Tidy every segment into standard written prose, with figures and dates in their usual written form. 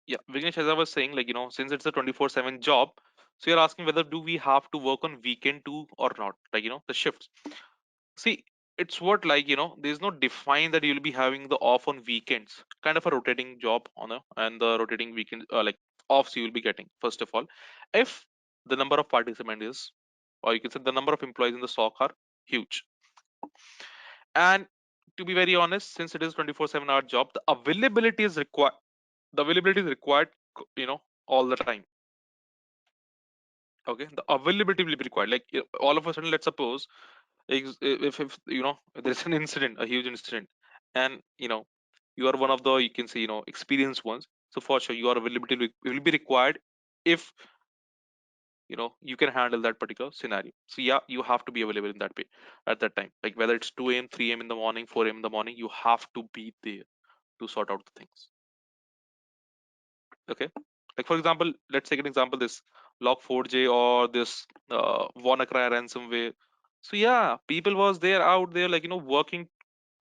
Yeah, Vignesh, as I was saying, since it's a 24/7 job, so you're asking whether do we have to work on weekend too or not, the shifts. See, it's what, there's no define that you'll be having the off on weekends, kind of a rotating job on and the rotating weekend, offs you will be getting, first of all. If the number of participants is, or you can say the number of employees in the SOC are huge. And to be very honest, since it is 24/7 hour job, the availability is required, all the time. Okay, the availability will be required. Like, all of a sudden, let's suppose, if there's an incident, a huge incident, and you are one of the, you can say, experienced ones. So for sure, your availability will be required if you can handle that particular scenario. So yeah, you have to be available in that way at that time. Like whether it's 2 a.m., 3 a.m. in the morning, 4 a.m. in the morning, you have to be there to sort out the things. Okay, like for example, let's take an example, this Log4j or this WannaCry ransomware. So yeah, people was there out there, working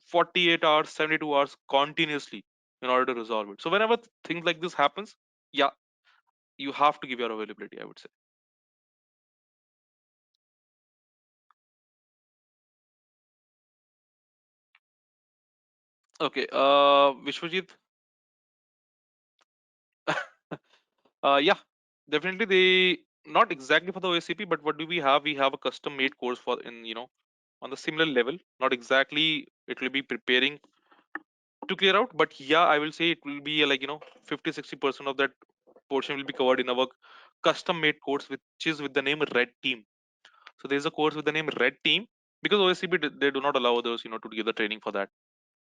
48 hours, 72 hours continuously in order to resolve it. So whenever things like this happens, yeah, you have to give your availability, I would say. Okay, Vishwajit. Yeah, definitely. They not exactly for the OSCP, but what do we have? We have a custom made course for in on the similar level. Not exactly. It will be preparing to clear out, but yeah, I will say it will be 50-60% of that portion will be covered in our custom made course, which is with the name Red Team. So there's a course with the name Red Team because OSCP they do not allow others to give the training for that,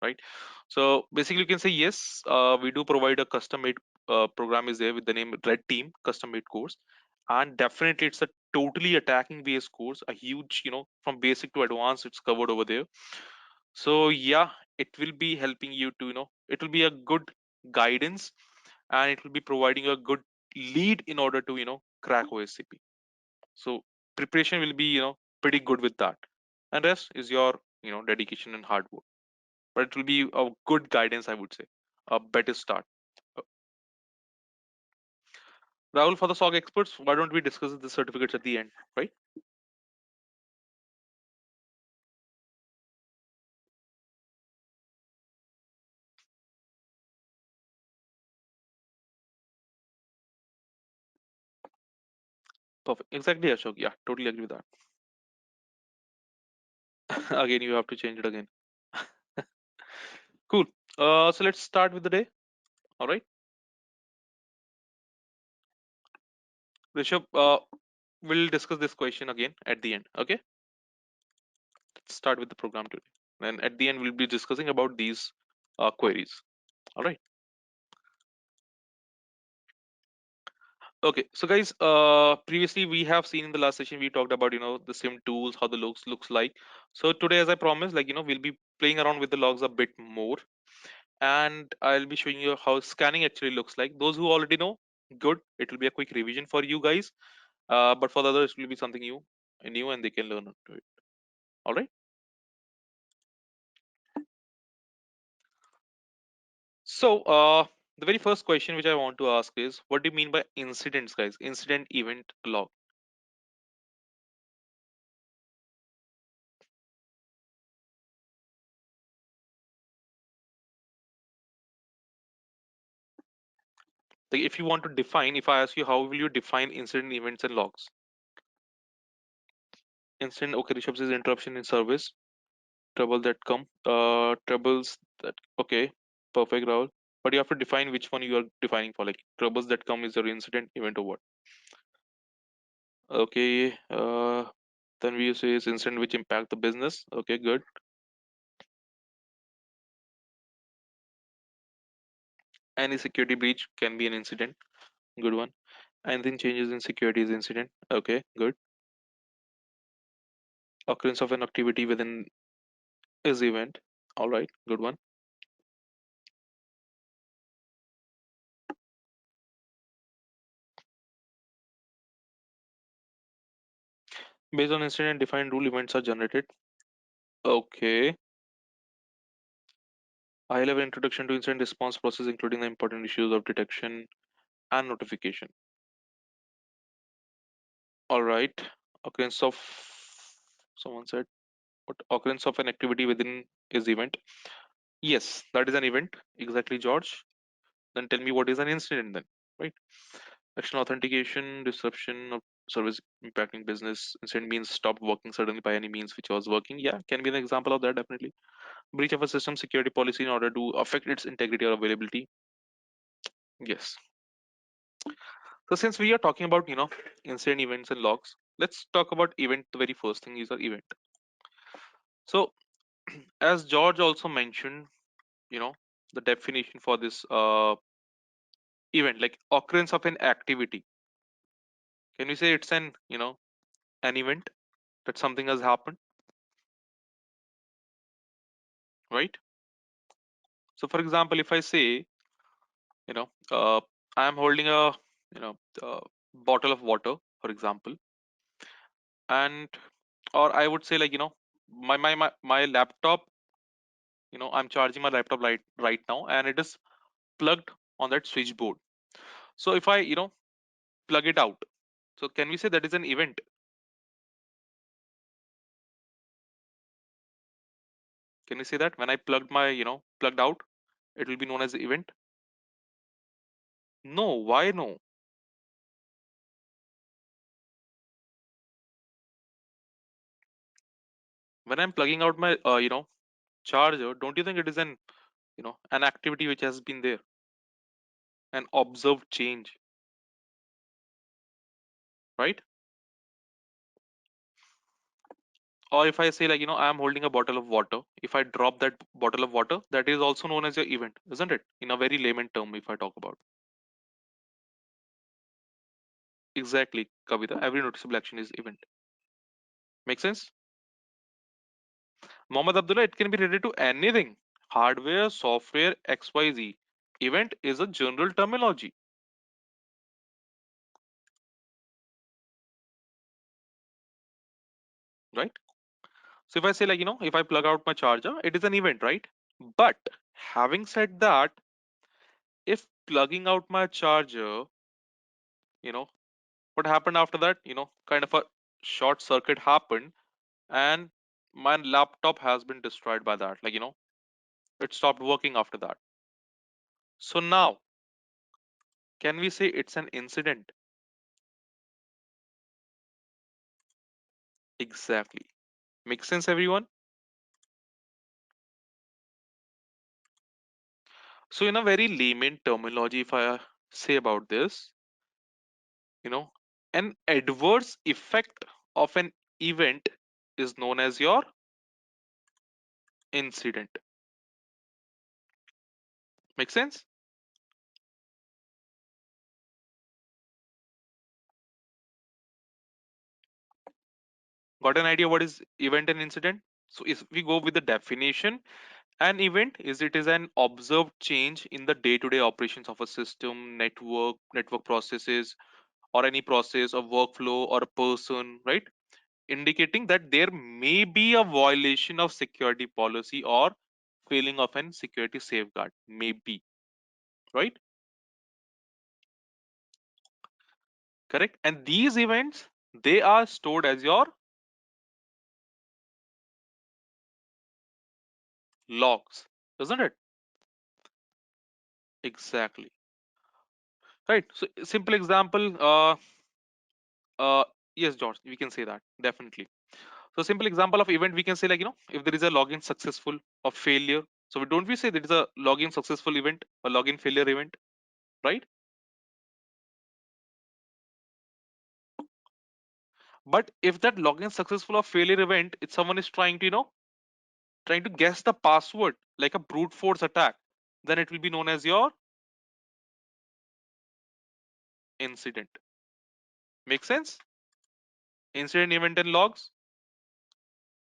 right? So basically, you can say yes, we do provide a custom made program is there with the name Red Team custom made course, and definitely it's a totally attacking based course, a huge from basic to advanced it's covered over there. So yeah, it will be helping you to it will be a good guidance, and it will be providing a good lead in order to crack OSCP. So preparation will be pretty good with that, and rest is your dedication and hard work, but it will be a good guidance, I would say, a better start. Uh, Rahul, for the SOG experts, why don't we discuss the certificates at the end, right? Perfect. Exactly, Ashok. Yeah, totally agree with that. Again, you have to change it again. Cool. So let's start with the day. All right. Rishabh, we'll discuss this question again at the end. Okay. Let's start with the program today. And at the end, we'll be discussing about these queries. All right. Okay. So guys, previously we have seen in the last session we talked about the SIM tools, how the looks like. So today, as I promised, we'll be playing around with the logs a bit more, and I'll be showing you how scanning actually looks like. Those who already know, good. It will be a quick revision for you guys. But for the others, it will be something new, and they can learn to it. All right. So, the very first question which I want to ask is, what do you mean by incidents, guys? Incident event log. Like, if you want to define, if I ask you, how will you define incident events and logs? Incident, okay, Rishabh says interruption in service, troubles that, okay, perfect, Rahul. But you have to define which one you are defining for. Like, troubles that come is your incident event or what? Okay, then we say is incident which impact the business. Okay, good. Any security breach can be an incident. Good one. Anything changes in security is incident. Okay, good. Occurrence of an activity within is event. All right, good one. Based on incident defined rule, events are generated. Okay. High level introduction to incident response process, including the important issues of detection. and notification. All right. Occurrence of, someone said, what occurrence of an activity within is event. Yes, that is an event. Exactly, George. Then tell me what is an incident then, right? Action authentication, disruption of service impacting business. Incident means stopped working suddenly by any means which was working. Yeah, can be an example of that, definitely. Breach of a system security policy in order to affect its integrity or availability. Yes. So since we are talking about, incident events and logs, let's talk about event. The very first thing is an event. So as George also mentioned, you know, the definition for this event, like occurrence of an activity. Can we say it's an event that something has happened, right? So for example, if I say, you know, I am holding a, you know, bottle of water, for example, and or I would say like, my laptop, I'm charging my laptop right now, and it is plugged on that switchboard. So if I, plug it out, so can we say that is an event? Can we say that when I plugged my, plugged out, it will be known as event? No, why no? When I'm plugging out my, charger, don't you think it is an activity which has been there, an observed change, right? Or if I say like, I'm holding a bottle of water, if I drop that bottle of water, that is also known as a event, isn't it? In a very layman term, if I talk about. Exactly, Kavita. Every noticeable action is event. Make sense? Mohammed Abdullah, it can be related to anything. Hardware, software, XYZ. Event is a general terminology, right? So if I say like, if I plug out my charger, it is an event, right? But having said that, if plugging out my charger, you know, what happened after that? Kind of a short circuit happened, and my laptop has been destroyed by that. Like, it stopped working after that. So now, can we say it's an incident? Exactly. Make sense, everyone? So, in a very layman terminology, if I say about this, you know, an adverse effect of an event is known as your incident. Make sense? Got an idea what is event and incident? So, if we go with the definition, an event is it is an observed change in the day-to-day operations of a system, network processes, or any process, or workflow, or a person, right? Indicating that there may be a violation of security policy or failing of an security safeguard. Maybe, right? Correct. And these events, they are stored as your logs, isn't it? Exactly. Right. So simple example. Uh, yes, George, we can say that definitely. So simple example of event we can say like if there is a login successful or failure. So don't we say there is a login successful event or login failure event, right? But if that login successful or failure event, if someone is trying to trying to guess the password like a brute force attack, then it will be known as your incident. Make sense? Incident, event, and logs,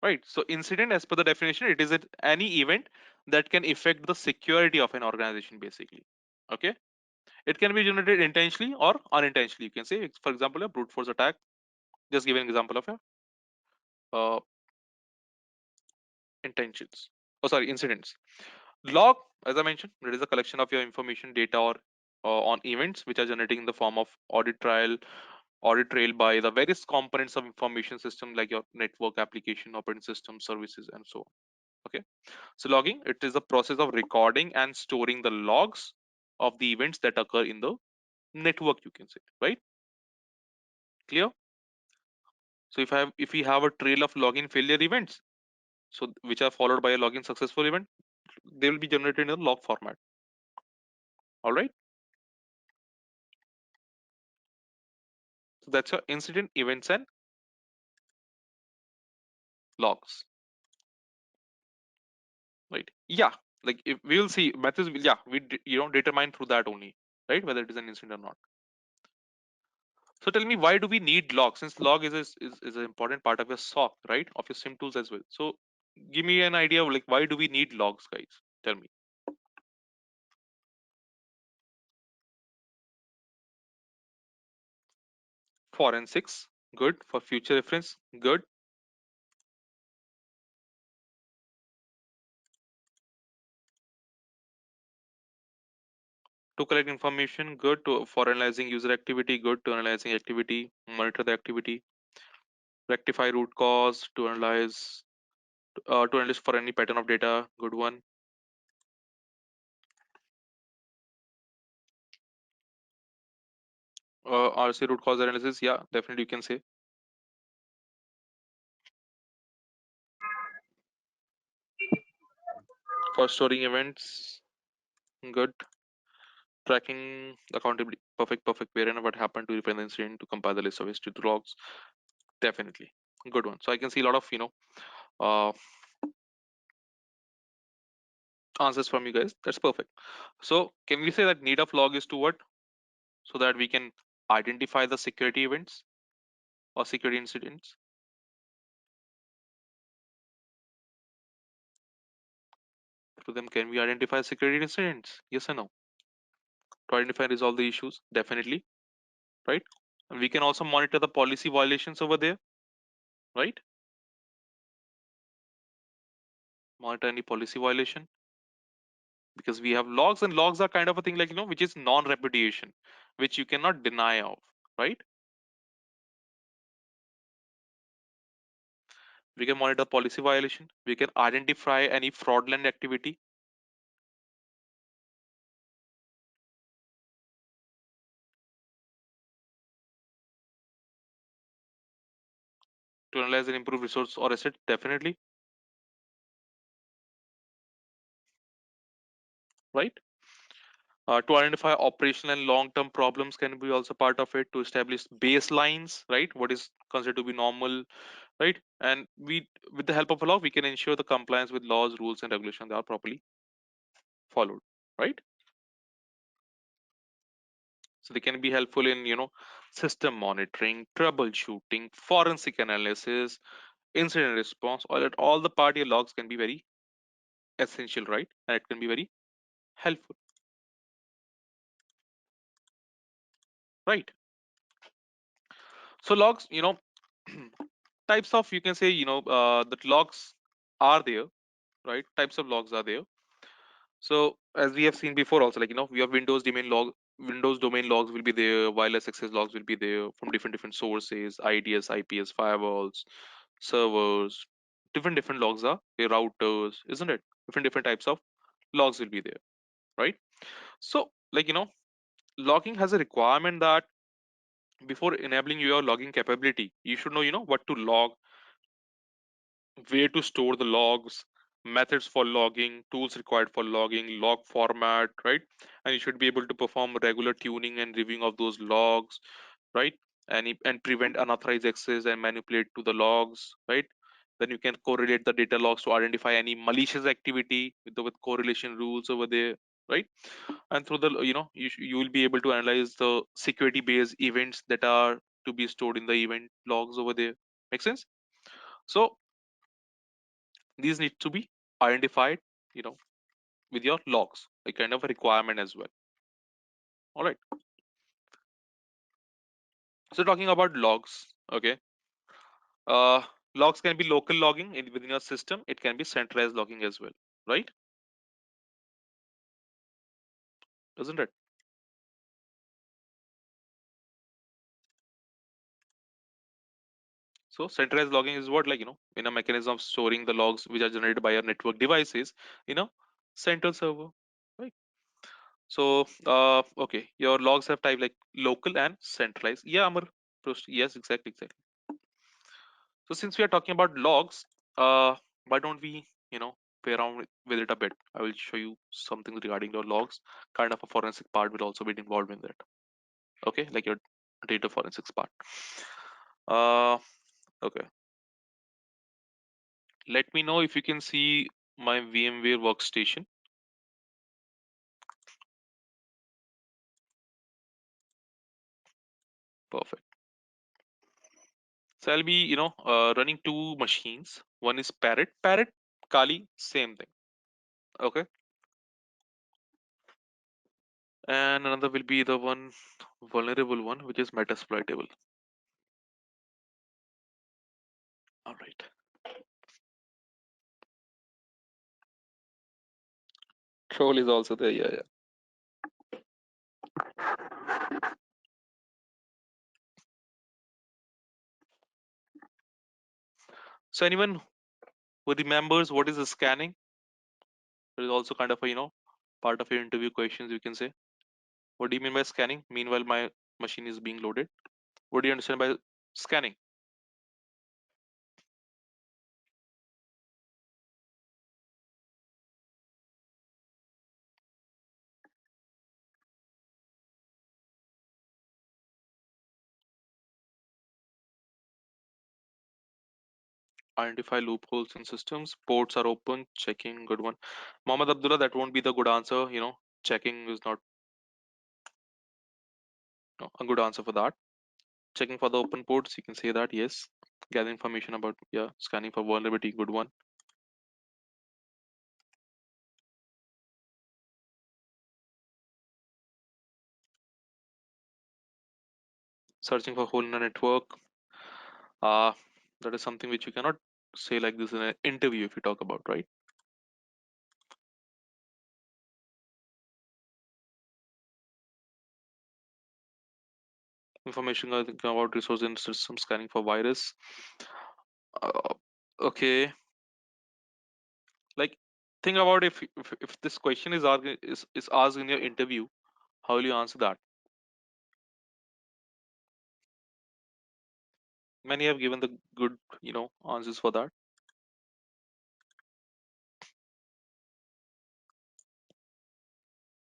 right? So incident, as per the definition, it is any event that can affect the security of an organization, basically. Okay. It can be generated intentionally or unintentionally. You can say, for example, a brute force attack. Just give an example of a intentions. Oh, sorry, incidents. Log, as I mentioned, it is a collection of your information, data, or on events which are generating in the form of audit trail by the various components of information system like your network, application, operating system, services, and so on. Okay. So logging, it is the process of recording and storing the logs of the events that occur in the network, you can say, right? Clear? So if we have a trail of login failure events, so which are followed by a login successful event, they will be generated in a log format. All right. So that's your incident events and logs, right? Yeah. Like if we will see methods, yeah, determine through that only, right? Whether it is an incident or not. So tell me, why do we need log? Since log is an important part of your SOC, right? Of your SIM tools as well. So give me an idea of like why do we need logs, guys? Tell me. Forensics, good. For future reference, good. To collect information, good. For analyzing user activity, good. To analyzing activity, monitor the activity. Rectify root cause, to analyze for any pattern of data, good one. RC root cause analysis, yeah, definitely you can say. For storing events, good. Tracking accountability, perfect. Where and what happened to repair the incident, to compile the list of history to logs, definitely good one. So I can see a lot of uh, answers from you guys. That's perfect. So can we say that need of log is to what? So that we can identify the security events or security incidents. Through them, can we identify security incidents? Yes or no? To identify and resolve the issues, definitely, right? And we can also monitor the policy violations over there, right? Monitor any policy violation because we have logs, and logs are kind of a thing like which is non-repudiation, which you cannot deny of, right? We can monitor policy violation. We can identify any fraudulent activity to analyze and improve resource or asset, definitely, right? To identify operational and long-term problems can be also part of it. To establish baselines, right? What is considered to be normal, right? And with the help of a law, we can ensure the compliance with laws, rules, and regulations are properly followed, right? So they can be helpful in system monitoring, troubleshooting, forensic analysis, incident response. All the party logs can be very essential, right? And it can be very helpful, right? So logs, types of, you can say, that logs are there, right? Types of logs are there. So as we have seen before also, like we have Windows domain logs will be there, wireless access logs will be there from different sources, IDS, IPS, firewalls, servers, different logs are there, routers, isn't it? Different types of logs will be there, right? So like logging has a requirement that before enabling your logging capability, you should know what to log, where to store the logs, methods for logging, tools required for logging, log format, right? And you should be able to perform regular tuning and reviewing of those logs, right? And prevent unauthorized access and manipulate to the logs, right? Then you can correlate the data logs to identify any malicious activity with correlation rules over there, right? And through the you will be able to analyze the security based events that are to be stored in the event logs over there. Make sense? So these need to be identified, you know with your logs, a kind of a requirement as well. All right. So talking about logs, okay. uh Logs can be local logging within your system, it can be centralized logging as well, right? Isn't it? So centralized logging is what, like, in a mechanism of storing the logs which are generated by our network devices in a central server, right? So okay, your logs have type like local and centralized. Yeah, Amar. Yes, exactly, exactly. So since we are talking about logs, why don't we, play around with it a bit? I will show you something regarding your logs. Kind of a forensic part will also be involved in that. Okay, like your data forensics part. Okay. Let me know if you can see my VMware workstation. Perfect. So I'll be, running two machines. One is Parrot, Kali, same thing. Okay. And another will be the one vulnerable one, which is Metasploitable. All right. Troll is also there. Yeah, yeah. So anyone who remembers what is the scanning? It is also kind of a, part of your interview questions, you can say. What do you mean by scanning? Meanwhile, my machine is being loaded. What do you understand by scanning? Identify loopholes in systems. Ports are open. Checking, good one. Mohammed Abdullah, that won't be the good answer. Checking is not a good answer for that. Checking for the open ports, you can say that, yes. Gather information about, yeah, scanning for vulnerability, good one. Searching for hole in a network. Uh, that is something which you cannot say like this in an interview if you talk about, right? Information about resource in system scanning for virus. Uh, okay, like think about if this question is asked in your interview, how will you answer that? Many have given the good, answers for that.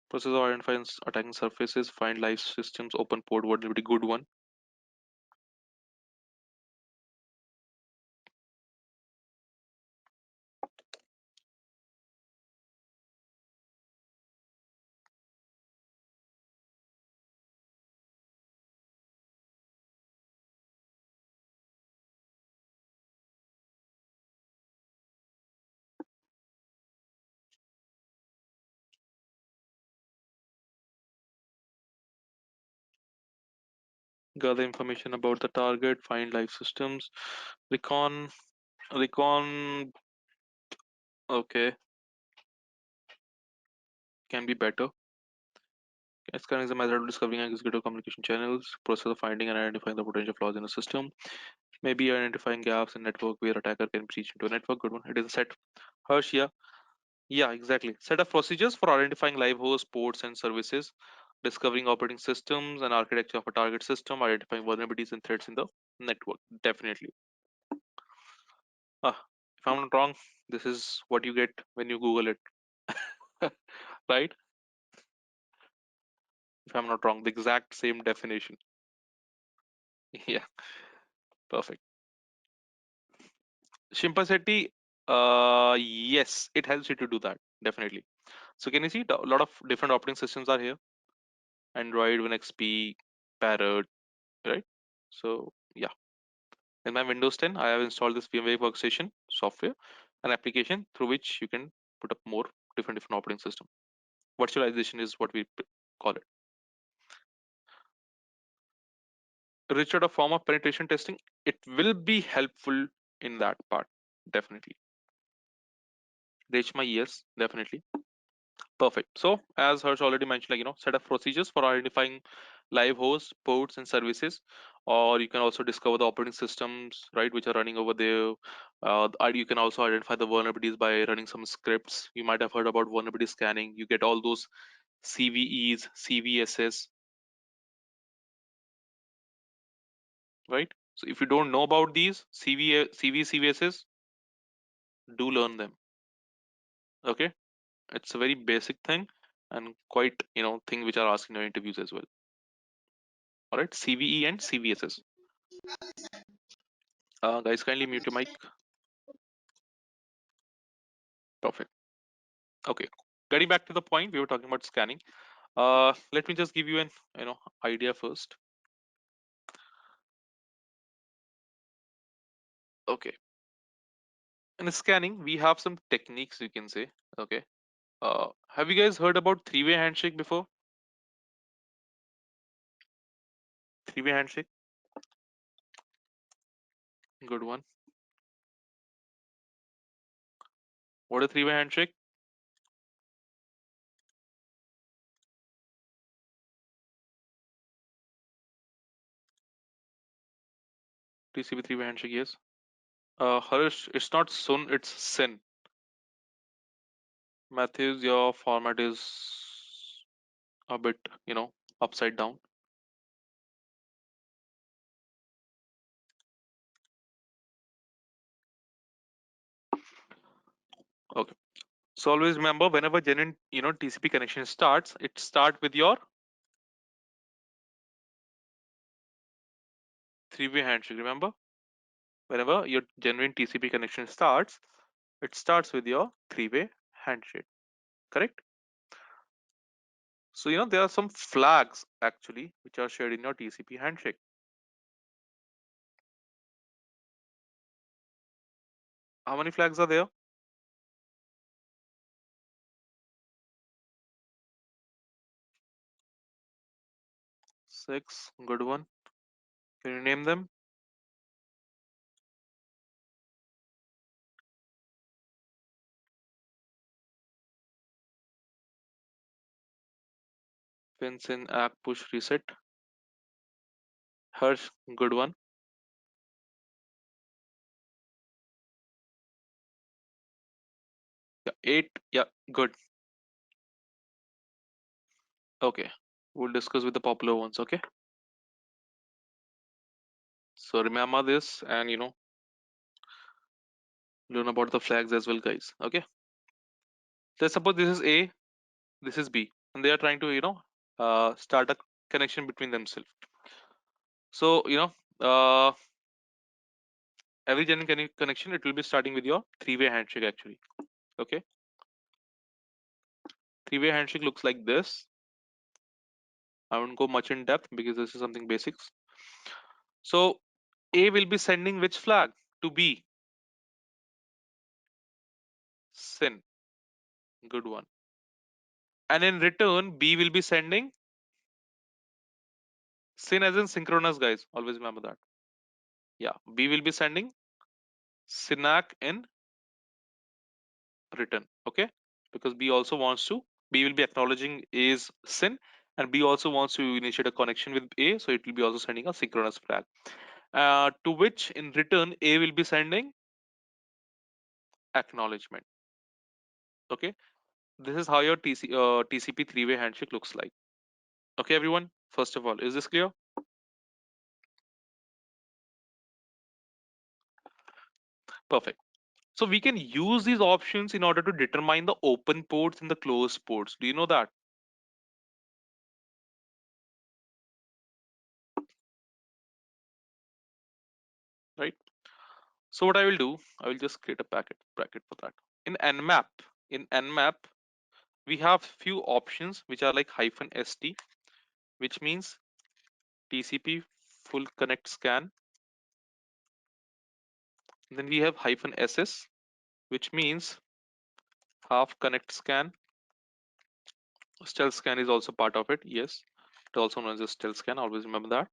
Process of identifying attacking surfaces, find live systems, open port vulnerability, good one. Gather information about the target, find live systems, recon. Okay, can be better. Scanning is a method of discovering executive communication channels, process of finding and identifying the potential flaws in a system, maybe identifying gaps in network where attacker can breach into a network. Good one. It is a set. Harsh, yeah. Yeah, exactly. Set of procedures for identifying live hosts, ports, and services, discovering operating systems and architecture of a target system, identifying vulnerabilities and threats in the network. Definitely. If I'm not wrong, this is what you get when you Google it. Right? If I'm not wrong, the exact same definition. Yeah, perfect. Shimpa Shetty, yes, it helps you to do that, definitely. So can you see a lot of different operating systems are here? Android, WinXP, Parrot, right? So yeah, in my Windows 10, I have installed this VMware Workstation software, an application through which you can put up more different operating system. Virtualization is what we call it. Richard, a form of penetration testing, it will be helpful in that part, definitely. Reshma, yes, definitely. Perfect. So as Harsh already mentioned, set of procedures for identifying live hosts, ports, and services. or you can also discover the operating systems, right, which are running over there. You can also identify the vulnerabilities by running some scripts. You might have heard about vulnerability scanning. You get all those CVEs, CVSS, right? So if you don't know about these CVSS, do learn them. Okay, it's a very basic thing and quite thing which are asked in your interviews as well. All right, CVE and CVSS. Guys, kindly mute your mic. Perfect. Okay. Getting back to the point, we were talking about scanning. Let me just give you an idea first. Okay. In scanning, we have some techniques you can say. Okay. Have you guys heard about three-way handshake before? Three-way handshake, good one. What a three-way handshake? TCP three-way handshake, yes. Harish, it's not Sun, it's Sin. Matthews, your format is a bit, upside down. Okay. So always remember, whenever genuine, TCP connection starts, it start with your three-way handshake. Remember, whenever your genuine TCP connection starts, it starts with your three-way handshake. Correct? So there are some flags actually which are shared in your TCP handshake. How many flags are there? 6. Good one. Can you name them? Pins in ACK push reset. Harsh, good one. Yeah, 8. Yeah, good. Okay. We'll discuss with the popular ones, okay? So remember this and learn about the flags as well, guys. Okay. Let's suppose this is A, this is B, and they are trying to, start a connection between themselves. So, every genuine connection, it will be starting with your three-way handshake actually. Okay. Three-way handshake looks like this. I won't go much in depth because this is something basics. So A will be sending which flag to B? Sin. Good one. And in return, B will be sending sin as in synchronous, guys. Always remember that. Yeah. B will be sending synac in return. Okay. Because B will be acknowledging A's sin, and B also wants to initiate a connection with A, so it will be also sending a synchronous flag. To which in return A will be sending acknowledgement. Okay, this is how your TCP three-way handshake looks like. Okay, everyone. First of all, is this clear? Perfect. So we can use these options in order to determine the open ports and the closed ports. Do you know that? Right. So what I will do, I will just create a packet bracket for that. In Nmap, in Nmap, we have few options which are like -st, which means TCP full connect scan. Then we have -ss, which means half connect scan. Stealth scan is also part of it. Yes, it also known as stealth scan. Always remember that.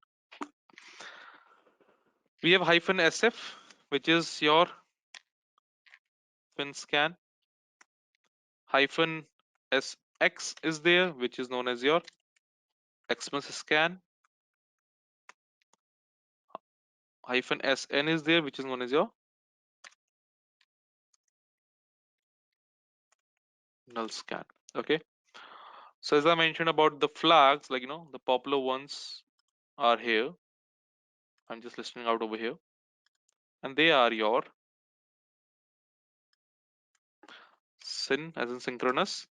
We have -sf, which is your fin scan. -sx is there, which is known as your Xmas scan. hyphen SN is there, which is known as your null scan. Okay. So as I mentioned about the flags, like the popular ones are here. I'm just listening out over here, and they are your SYN as in synchronous,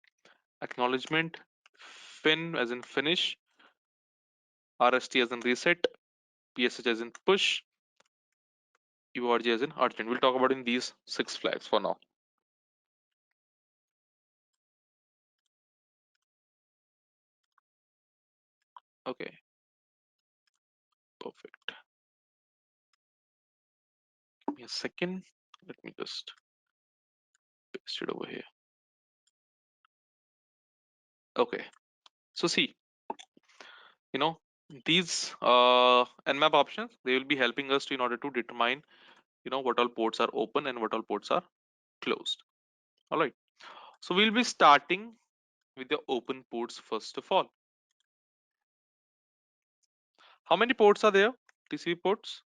acknowledgement, FIN as in finish, RST as in reset, PSH as in push, URG as in urgent. We'll talk about in these 6 flags for now. Okay, perfect. Give me a second. Let me just paste it over here. Okay. So see, you know, these Nmap options, they will be helping us to in order to determine, what all ports are open and what all ports are closed. All right. So we'll be starting with the open ports first of all. How many ports are there? TCP ports?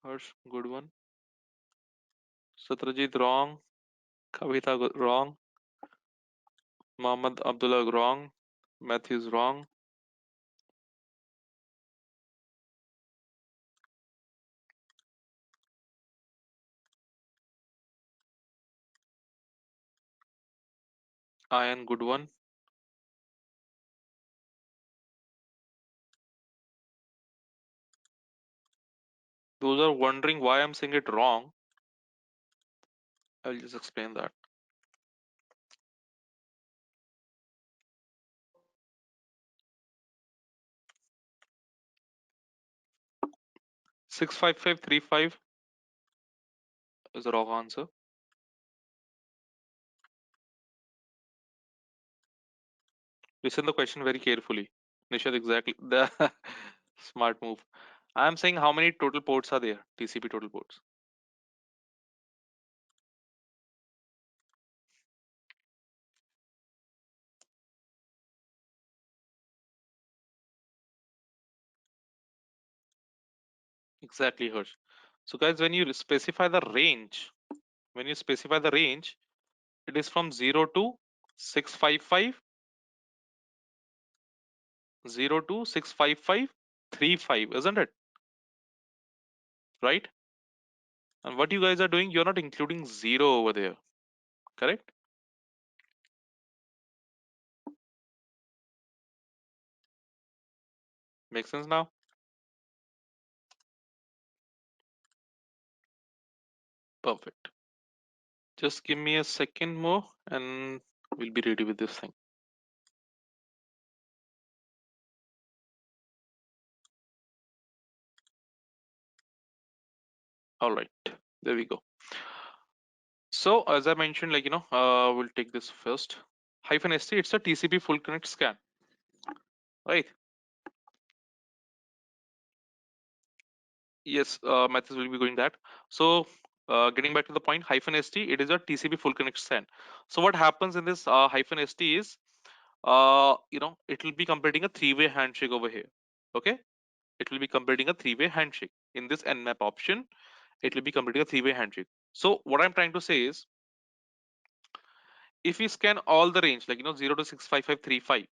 Harsh, good one. Satrajit, wrong. Kavita, wrong. Mohammed Abdullah, wrong. Matthews, wrong. Ayan, good one. Those are wondering why I'm saying it wrong. I'll just explain that. 65535 is the wrong answer. Listen the question very carefully. Nishad, exactly. The smart move. I'm saying how many total ports are there? TCP total ports. Exactly, Harsh. So guys, when you specify the range, it is from 0 to 655, 0 to 65535, isn't it? Right? And what you guys are doing, you're not including 0 over there, correct? Make sense now? Perfect. Just give me a second more and we'll be ready with this thing. All right, there we go. So as I mentioned, we'll take this first. Hyphen ST, it's a TCP full connect scan, right? Yes, Mathis will be going that. So getting back to the point, hyphen ST, it is a TCP full connect scan. So what happens in this hyphen ST is, it will be completing a three-way handshake over here. Okay, it will be completing a three-way handshake in this Nmap option. It will be completing a three-way handshake. So what I'm trying to say is, if we scan all the range, 0 to 65535,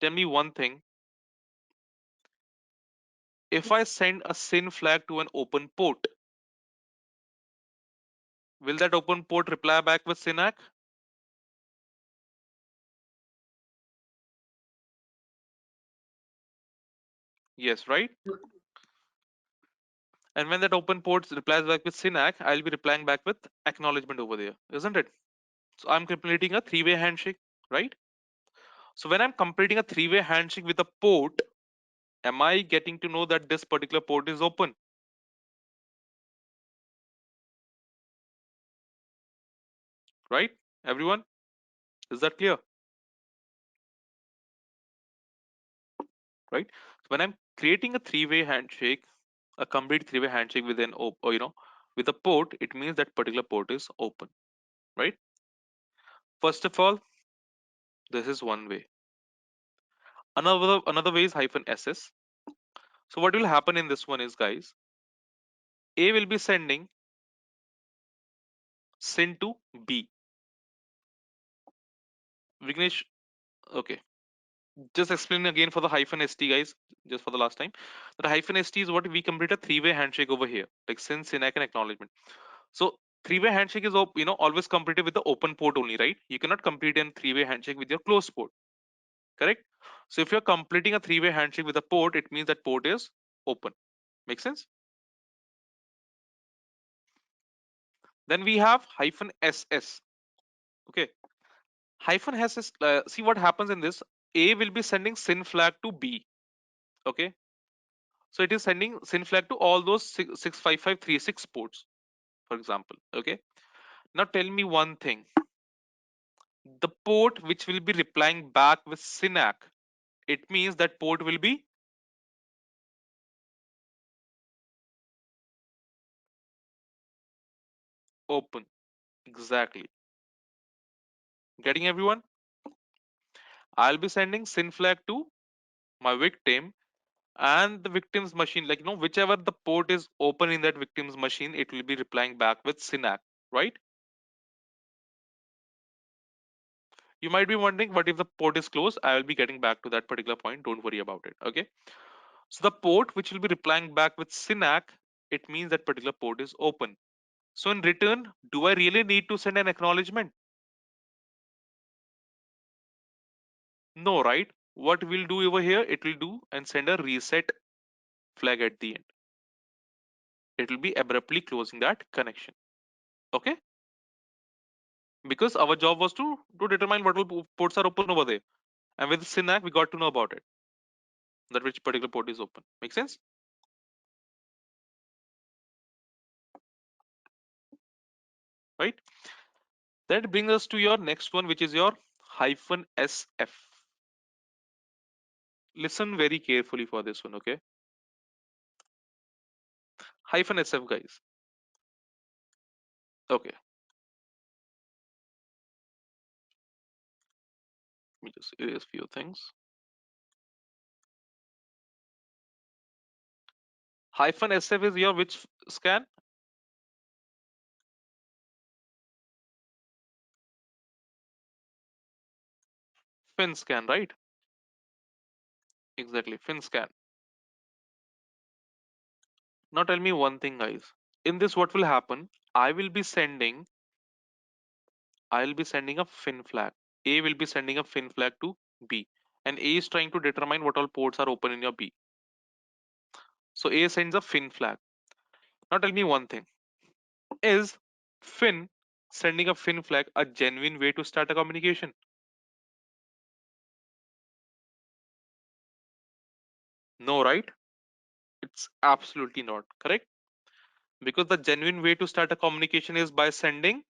tell me one thing. If I send a SYN flag to an open port, will that open port reply back with SYNAC? Yes, right? And when that open port replies back with SYNAC, I'll be replying back with acknowledgement over there, isn't it? So I'm completing a three-way handshake, right? So when I'm completing a three-way handshake with a port, am I getting to know that this particular port is open? Right? Everyone? Is that clear? Right? So when I'm creating a three-way handshake, a complete three-way handshake with an with a port, it means that particular port is open, right? First of all, this is one way. Another way is -ss. So what will happen in this one is, guys, A will be sending SYN to B. Vignesh, okay. Just explain again for the -st, guys, just for the last time. The -st is what we complete a three-way handshake over here, like SYN, SYNAC, and acknowledgement. So three-way handshake is always completed with the open port only, right? You cannot complete a three-way handshake with your closed port, correct? So if you're completing a three-way handshake with a port, it means that port is open. Make sense? Then we have -ss. Okay, -ss. See what happens in this. A will be sending SYN flag to B. Okay, so it is sending SYN flag to all those 65536 ports, for example. Okay, now tell me one thing. The port which will be replying back with SYNAC, it means that port will be open. Exactly. Getting everyone? I'll be sending SYN flag to my victim, and the victim's machine, like whichever the port is open in that victim's machine, it will be replying back with SYNAC, right? You might be wondering, what if the port is closed? I will be getting back to that particular point. Don't worry about it. Okay. So the port which will be replying back with SYNAC, it means that particular port is open. So in return, do I really need to send an acknowledgement? No, right? What we'll do over here, it will do and send a reset flag at the end. It will be abruptly closing that connection. Okay? Because our job was to determine what all ports are open over there. And with SYNAC, we got to know about it, that which particular port is open. Make sense? Right? That brings us to your next one, which is your -sf. Listen very carefully for this one, okay? -sf, guys. Okay, let me just erase few things. -sf is your which scan? Fin scan, right? Exactly, fin scan. Now tell me one thing, guys. In this, what will happen? I'll be sending a fin flag. A will be sending a fin flag to B, and A is trying to determine what all ports are open in your B. So A sends a fin flag. Now tell me one thing. Is fin sending a fin flag a genuine way to start a communication? No, right? It's absolutely not correct. Because the genuine way to start a communication is by sending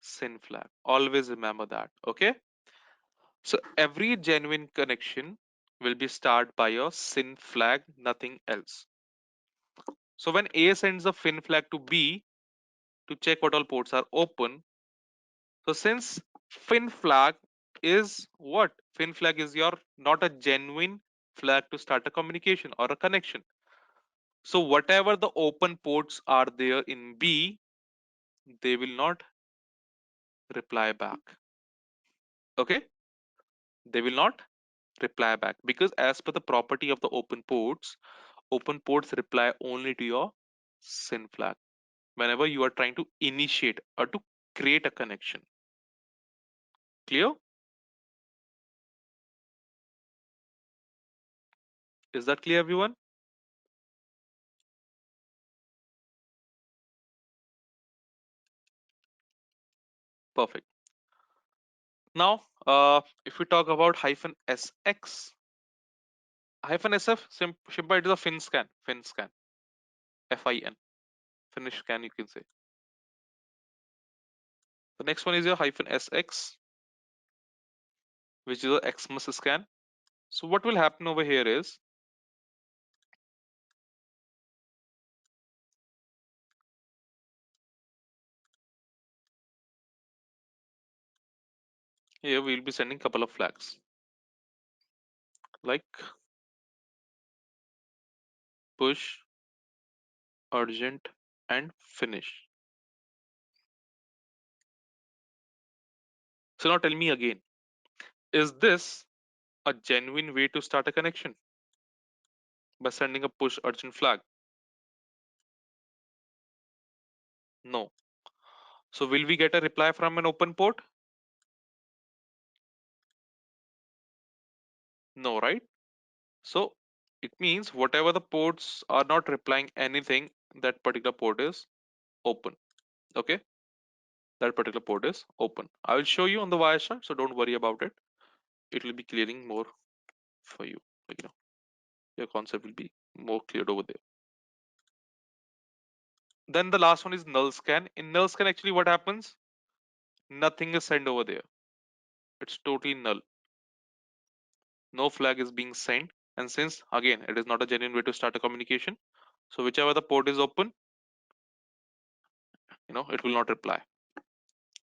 SYN flag. Always remember that. Okay. So every genuine connection will be started by a SYN flag, nothing else. So when A sends a fin flag to B to check what all ports are open, so since fin flag is what? Fin flag is your not a genuine flag to start a communication or a connection. So whatever the open ports are there in B, they will not reply back. Okay? They will not reply back because as per the property of the open ports reply only to your SYN flag whenever you are trying to initiate or to create a connection. Clear? Is that clear, everyone? Perfect. Now, if we talk about -sx, -sf, simple, it is a fin scan, fin, finish scan, you can say. The next one is your -sx, which is a Xmas scan. So what will happen over here is Here we'll be sending couple of flags like push, urgent, and finish. So now tell me again, is this a genuine way to start a connection by sending a push urgent flag? No. So will we get a reply from an open port? No, right? So it means whatever the ports are not replying anything, that particular port is open. Okay, that particular port is open. I will show you on the Wireshark, so don't worry about it. It will be clearing more for you. Like, your concept will be more cleared over there. Then the last one is null scan. In null scan, actually, what happens? Nothing is sent over there. It's totally null. No flag is being sent. And since again, it is not a genuine way to start a communication, so whichever the port is open, it will not reply.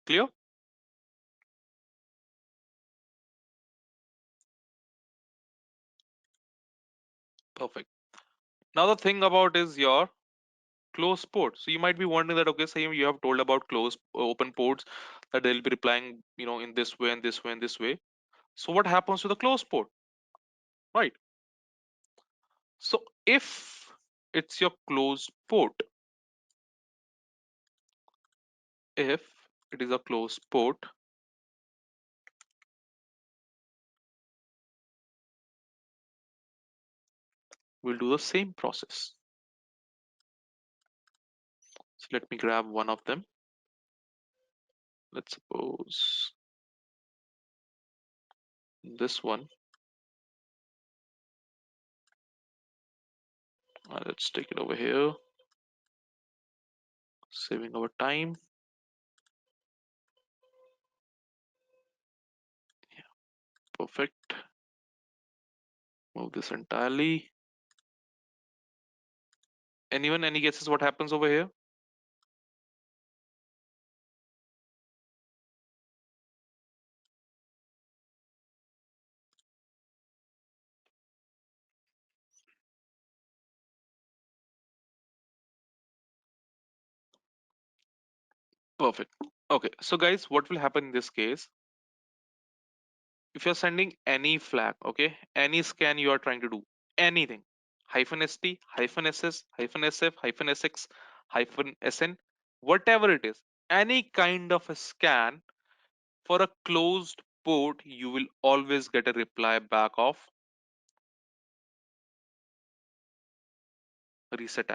Clear? Perfect. Now the thing about is your closed port. So you might be wondering that, okay, say you have told about closed open ports that they'll be replying, in this way and this way and this way. So what happens to the closed port, right? So if it's your closed port, if it is a closed port, we'll do the same process. So let me grab one of them. Let's suppose this one. Let's take it over here, saving our time. Perfect. Move this entirely. Anyone, any guesses what happens over here? Perfect. Okay, so guys, what will happen in this case? If you're sending any flag, okay, any scan you are trying to do, anything, -st, -ss, -sf, -sx, -sn, whatever it is, any kind of a scan for a closed port, you will always get a reply back of reset.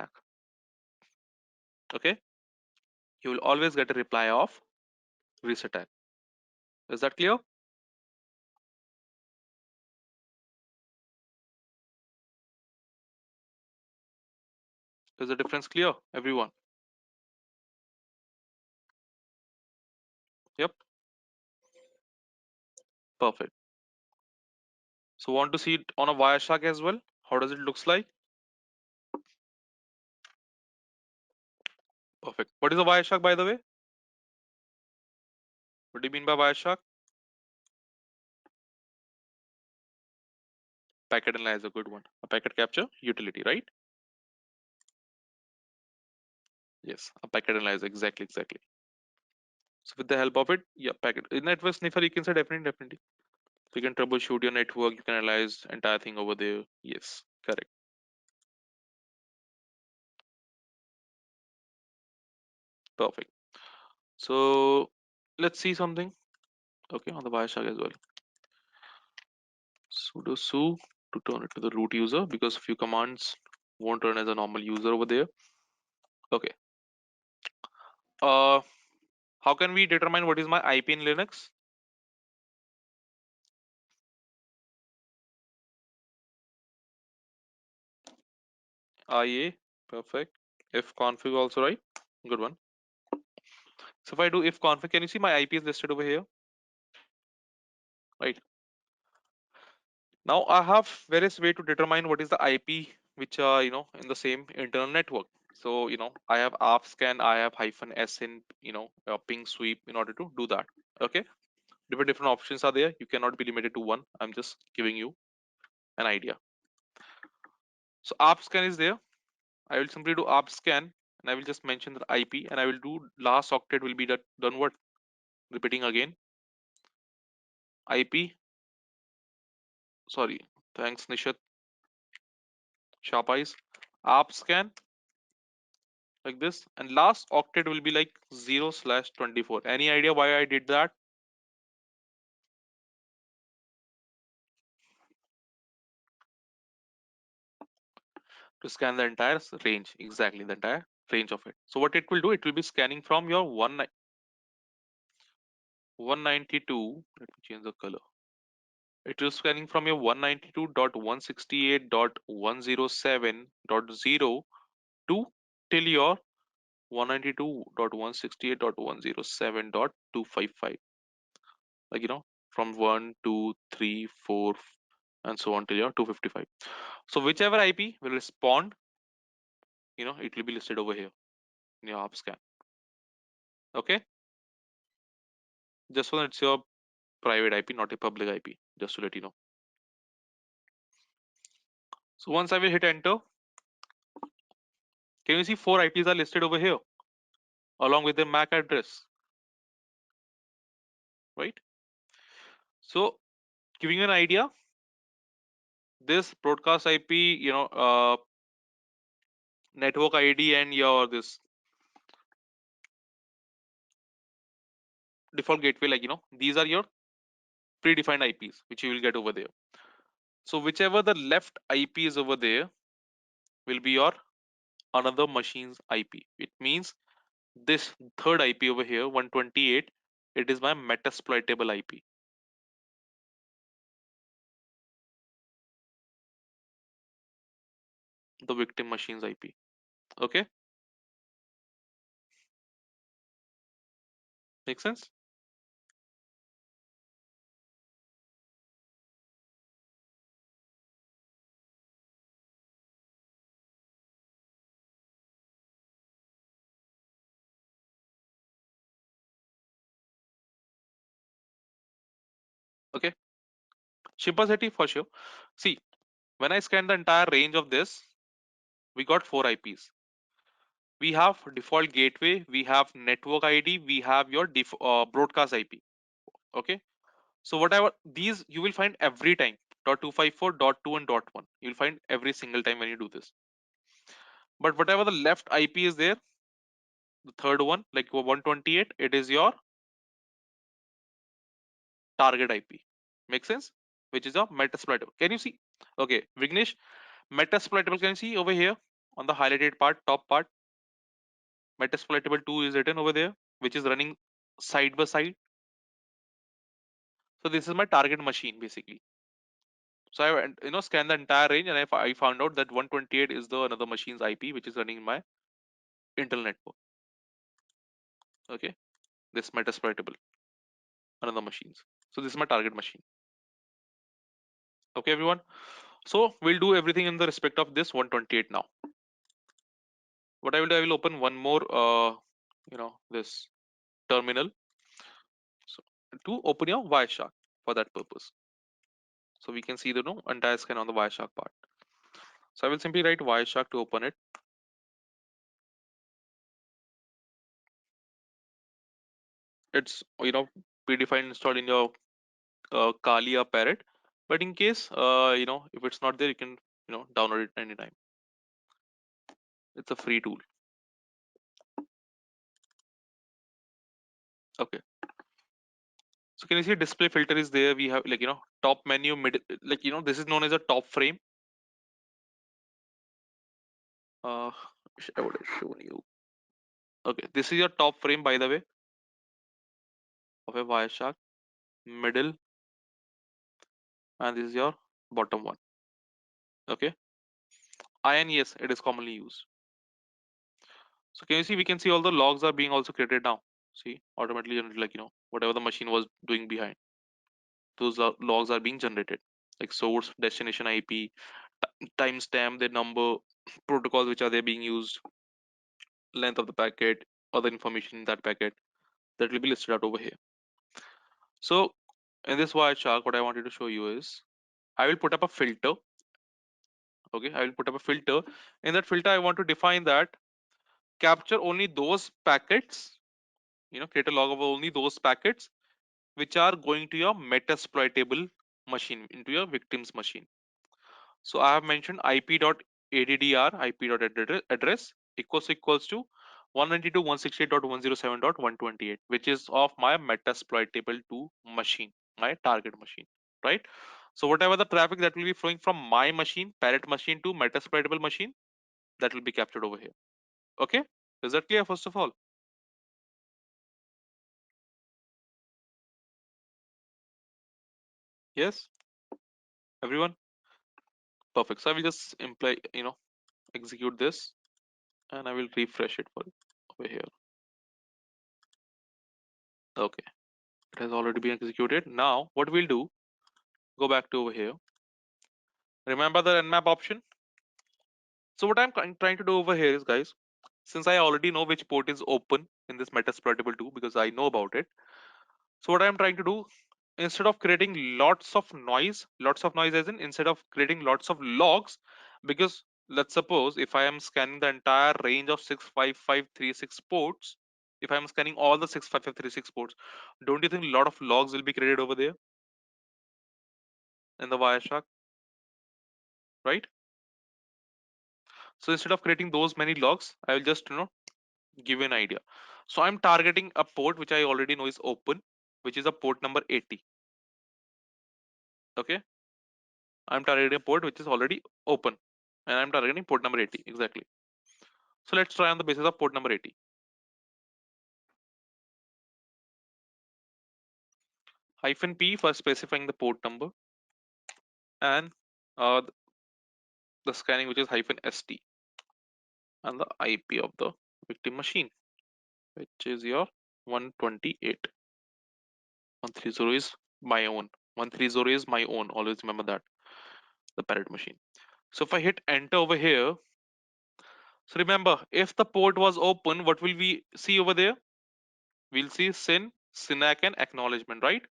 Okay, you will always get a reply of reset. Is that clear? Is the difference clear, everyone? Yep. Perfect. So want to see it on a Wireshark as well? How does it looks like? Perfect. What is a Wireshark, by the way? What do you mean by Wireshark? Packet analyzer, good one. A packet capture utility, right? Yes, a packet analyzer, exactly. So with the help of it, yeah, packet network sniffer, you can say definitely. So you can troubleshoot your network, you can analyze entire thing over there. Yes, correct. Perfect. So let's see something. Okay, on the Wireshark as well. Sudo su to turn it to the root user because few commands won't run as a normal user over there. Okay. Uh, how can we determine what is my IP in Linux? IA, perfect. If config also, right? Good one. So if I do if config, can you see my IP is listed over here? Right. Now I have various way to determine what is the IP which are in the same internal network. So I have ARP scan, I have -sn, ping sweep in order to do that. Okay. Different options are there. You cannot be limited to one. I'm just giving you an idea. So ARP scan is there. I will simply do ARP scan and I will just mention the IP and I will do last octet will be done what? Repeating again. IP. Sorry. Thanks, Nishat. Sharp eyes. ARP scan like this. And last octet will be like 0/24. Any idea why I did that? To scan the entire range. Exactly, the entire range of it. So what it will do, it will be scanning from your 192. Let me change the color. It is scanning from your 192.168.107.0 to till your 192.168.107.255. Like, from 1, 2, 3, 4, and so on till your 255. So whichever IP will respond, it will be listed over here in your ARP scan. Okay? Just so that it's your private IP, not a public IP, just to let you know. So once I will hit enter, can you see 4 IPs are listed over here along with the MAC address, right? So giving you an idea, this broadcast IP, network ID and your this default gateway, like these are your predefined IPs which you will get over there. So whichever the left IP is over there will be your another machine's IP. It means this third IP over here, 128, it is my metasploitable IP, the victim machine's IP. Okay, make sense? Okay, Shilpa Shetty for sure. See, when I scan the entire range of this, we got 4 IPs. We have default gateway, we have network ID, we have your broadcast IP. Okay, so whatever these you will find every time. .254.2 and .1 you'll find every single time when you do this. But whatever the left IP is there, the third one like 128, it is your target IP. Make sense? Which is a metasploitable. Can you see? Okay, Vignesh, metasploitable, can you see over here on the highlighted part, top part? Metasploitable 2 is written over there, which is running side by side. So this is my target machine basically. So I scanned the entire range and I found out that 128 is the another machine's IP which is running in my internal network. Okay, this metasploitable another machines. So this is my target machine. Okay, everyone. So we'll do everything in the respect of this 128 now. What I will do, I will open one more, this terminal. So to open your Wireshark for that purpose. So we can see the entire scan on the Wireshark part. So I will simply write Wireshark to open it. It's predefined installed in your Kali or Parrot. But in case if it's not there, you can download it anytime. It's a free tool. Okay. So can you see display filter is there? We have like top menu, mid, like this is known as a top frame. Uh, I would have shown you. Okay, this is your top frame by the way of a Wireshark. Middle, and this is your bottom one. Okay, iron, yes, it is commonly used. So can you see? We can see all the logs are being also created now. See, automatically generated, like whatever the machine was doing behind, those logs are being generated, like source, destination IP, timestamp, the number, protocols which are there being used, length of the packet, other information in that packet that will be listed out over here. So in this Wireshark, what I wanted to show you is I will put up a filter. Okay, I will put up a filter. In that filter, I want to define that capture only those packets, create a log of only those packets which are going to your metasploitable machine, into your victim's machine. So I have mentioned ip.addr, ip.address equals to 192.168.107.128, which is of my metasploitable 2 machine, my target machine, right? So whatever the traffic that will be flowing from my machine, parent machine to metasploitable machine, that will be captured over here. Okay, is that clear? First of all, yes, everyone, perfect. So I will just imply, execute this, and I will refresh it for over here. Okay, it has already been executed. Now what we'll do, go back to over here. Remember the nmap option. So what I'm trying to do over here is, guys, since I already know which port is open in this metasploitable 2 because I know about it. So what I'm trying to do, instead of creating lots of noise as in instead of creating lots of logs, because let's suppose if I am scanning the entire range of 65536 ports, if I'm scanning all the 65536 ports, don't you think a lot of logs will be created over there in the Wireshark, right? So instead of creating those many logs, I will just give you an idea. So I'm targeting a port which I already know is open, which is a port number 80. Okay, I'm targeting a port which is already open, and I'm targeting port number 80 exactly. So let's try on the basis of port number 80. Hyphen P for specifying the port number, and the scanning which is hyphen ST, and the IP of the victim machine, which is your 128. 130 is my own. 130 is my own. Always remember that, the parrot machine. So if I hit enter over here, so remember, if the port was open, what will we see over there? We'll see SYN, SYNAC, and acknowledgement, right?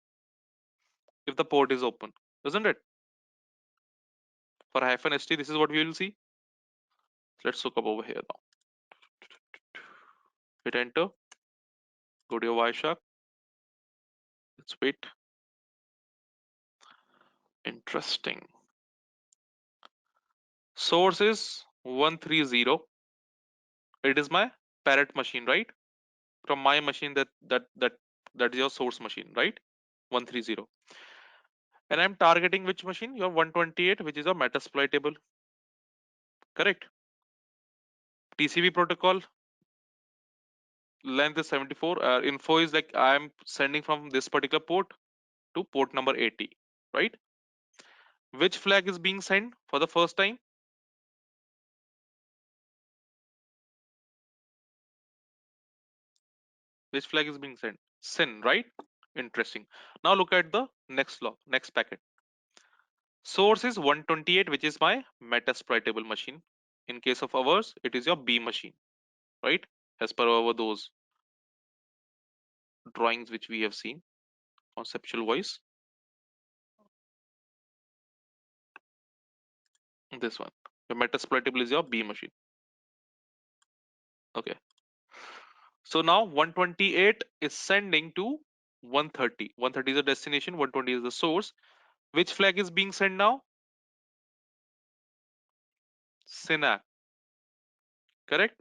If the port is open, isn't it? For hyphen ST, this is what we will see. Let's look up over here now. Hit enter. Go to your Wireshark. Let's wait. Interesting. Source is 130. It is my parrot machine, right? From my machine, that is your source machine, right? 130. And I'm targeting which machine? Your 128, which is a metasploitable. Correct. TCP protocol length is 74. Info is like I'm sending from this particular port to port number 80, right? Which flag is being sent for the first time? Which flag is being sent? SYN, right? Interesting. Now look at the next log, next packet. Source is 128, which is my metasploitable machine. In case of ours, it is your B machine, right? As per our those drawings which we have seen, conceptual wise. This one. The metasploitable is your B machine. Okay. So now 128 is sending to 130. 130 is the destination, 120 is the source. Which flag is being sent now? SYNAC, correct?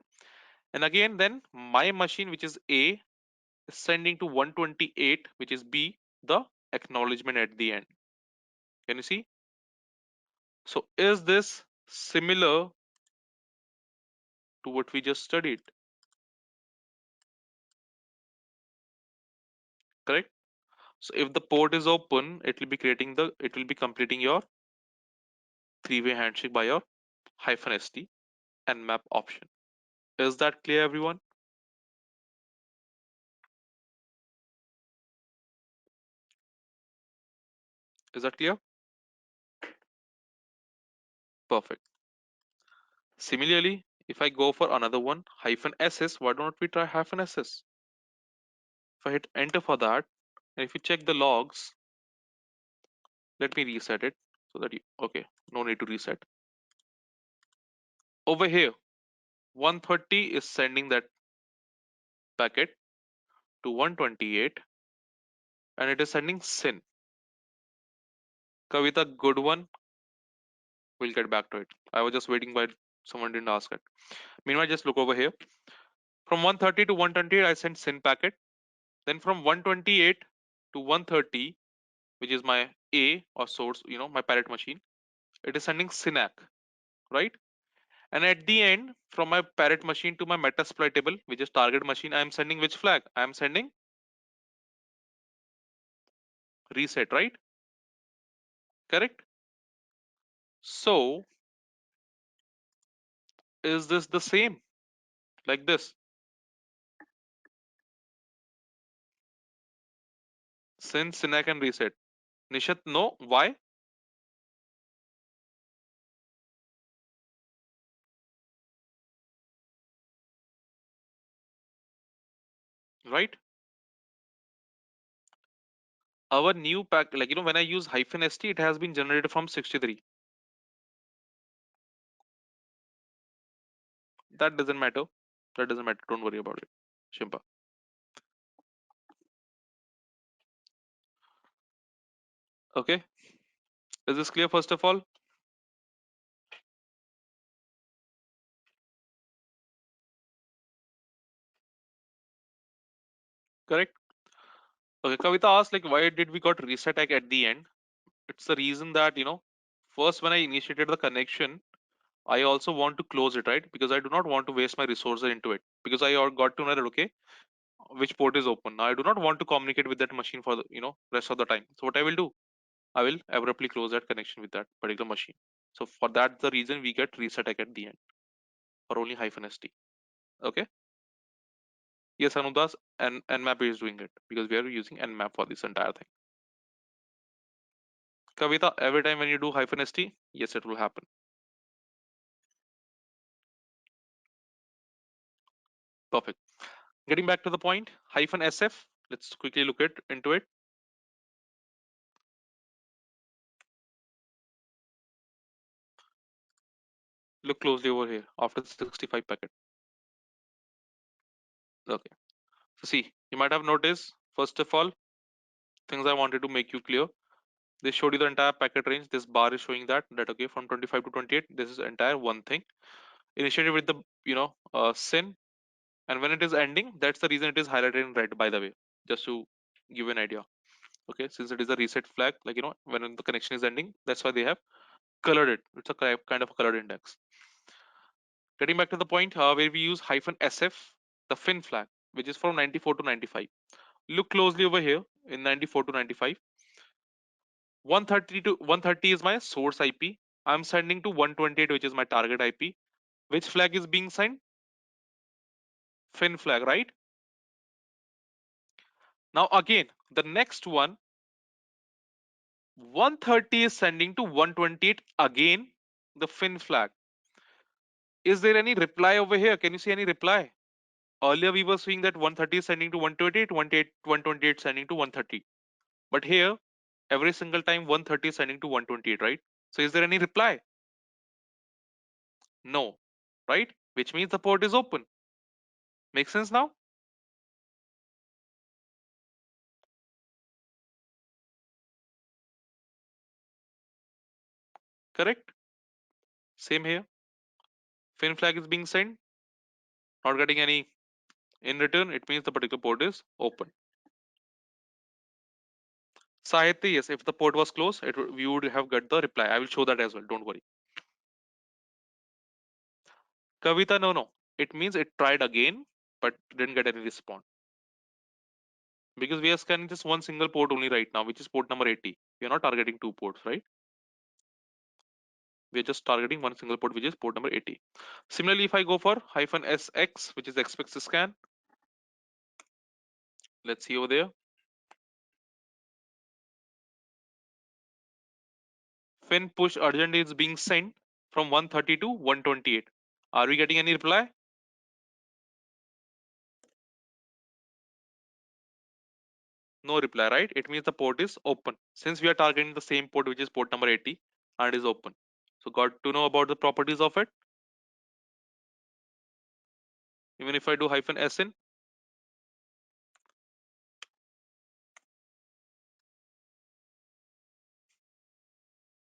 And again, then my machine, which is A, is sending to 128, which is B, the acknowledgement at the end. Can you see? So is this similar to what we just studied? Correct? So if the port is open, it will be completing your three-way handshake by your hyphen ST and map option. Is that clear, everyone? Is that clear? Perfect. Similarly, if I go for another one, hyphen SS, why don't we try hyphen SS? If I hit enter for that, And if you check the logs, let me reset it so that you, okay, no need to reset. Over here, 130 is sending that packet to 128 and it is sending SYN. Kavita, good one. We'll get back to it. I was just waiting while someone didn't ask it. Meanwhile, just look over here. From 130 to 128, I sent SYN packet. Then from 128 to 130, which is my A or source, my parrot machine, it is sending SYNAC, right? And at the end, from my parrot machine to my metasploitable, which is target machine, I am sending which flag? I am sending reset, right? Correct? So, is this the same? Like this? SYN, SYNAC, and reset. Nishat, no. Why? Right? Our new pack, like, when I use -st, it has been generated from 63. That doesn't matter. That doesn't matter. Don't worry about it. Shimpa. Okay. Is this clear first of all? Correct? Okay. Kavita asked, like, why did we got reset at the end? It's the reason that, first when I initiated the connection, I also want to close it, right? Because I do not want to waste my resources into it. Because I got to know that, okay, which port is open. Now I do not want to communicate with that machine for the, rest of the time. So what I will do, I will abruptly close that connection with that particular machine. So for that, the reason we get reset at the end, or only -st. Okay. Yes, Anudas, and Nmap is doing it because we are using Nmap for this entire thing. Kavita, every time when you do -st, yes, it will happen. Perfect. Getting back to the point, -sf. Let's quickly look into it. Look closely over here after 65 packet. Okay. So see, you might have noticed, first of all, things I wanted to make you clear. This showed you the entire packet range. This bar is showing that okay, from 25 to 28, this is entire one thing. Initiated with the SYN, and when it is ending, that's the reason it is highlighted in red, by the way, just to give you an idea. Okay, since it is a reset flag, like when the connection is ending, that's why they have colored it. It's a kind of a colored index. Getting back to the point, where we use -sf, the fin flag, which is from 94 to 95. Look closely over here in 94 to 95. 130 to 130 is my source IP. I'm sending to 128, which is my target IP. Which flag is being sent? Fin flag, right? Now again, the next one, 130 is sending to 128 again, the fin flag. Is there any reply over here? Can you see any reply? Earlier we were seeing that 130 is sending to 128, 128 sending to 130. But here, every single time 130 is sending to 128, right? So is there any reply? No, right? Which means the port is open. Make sense now? Correct? Same here. Fin flag is being sent, not getting any in return. It means the particular port is open. Sahitya, yes, if the port was closed, we would have got the reply. I will show that as well. Don't worry. Kavita, no, no. It means it tried again, but didn't get any response. Because we are scanning just one single port only right now, which is port number 80. We are not targeting two ports, right? We are just targeting one single port, which is port number 80. Similarly, if I go for -sx, which is expects scan, let's see over there. Fin push urgent is being sent from 130 to 128. Are we getting any reply? No reply, right? It means the port is open. Since we are targeting the same port, which is port number 80, and is open. So got to know about the properties of it. Even if I do -sn,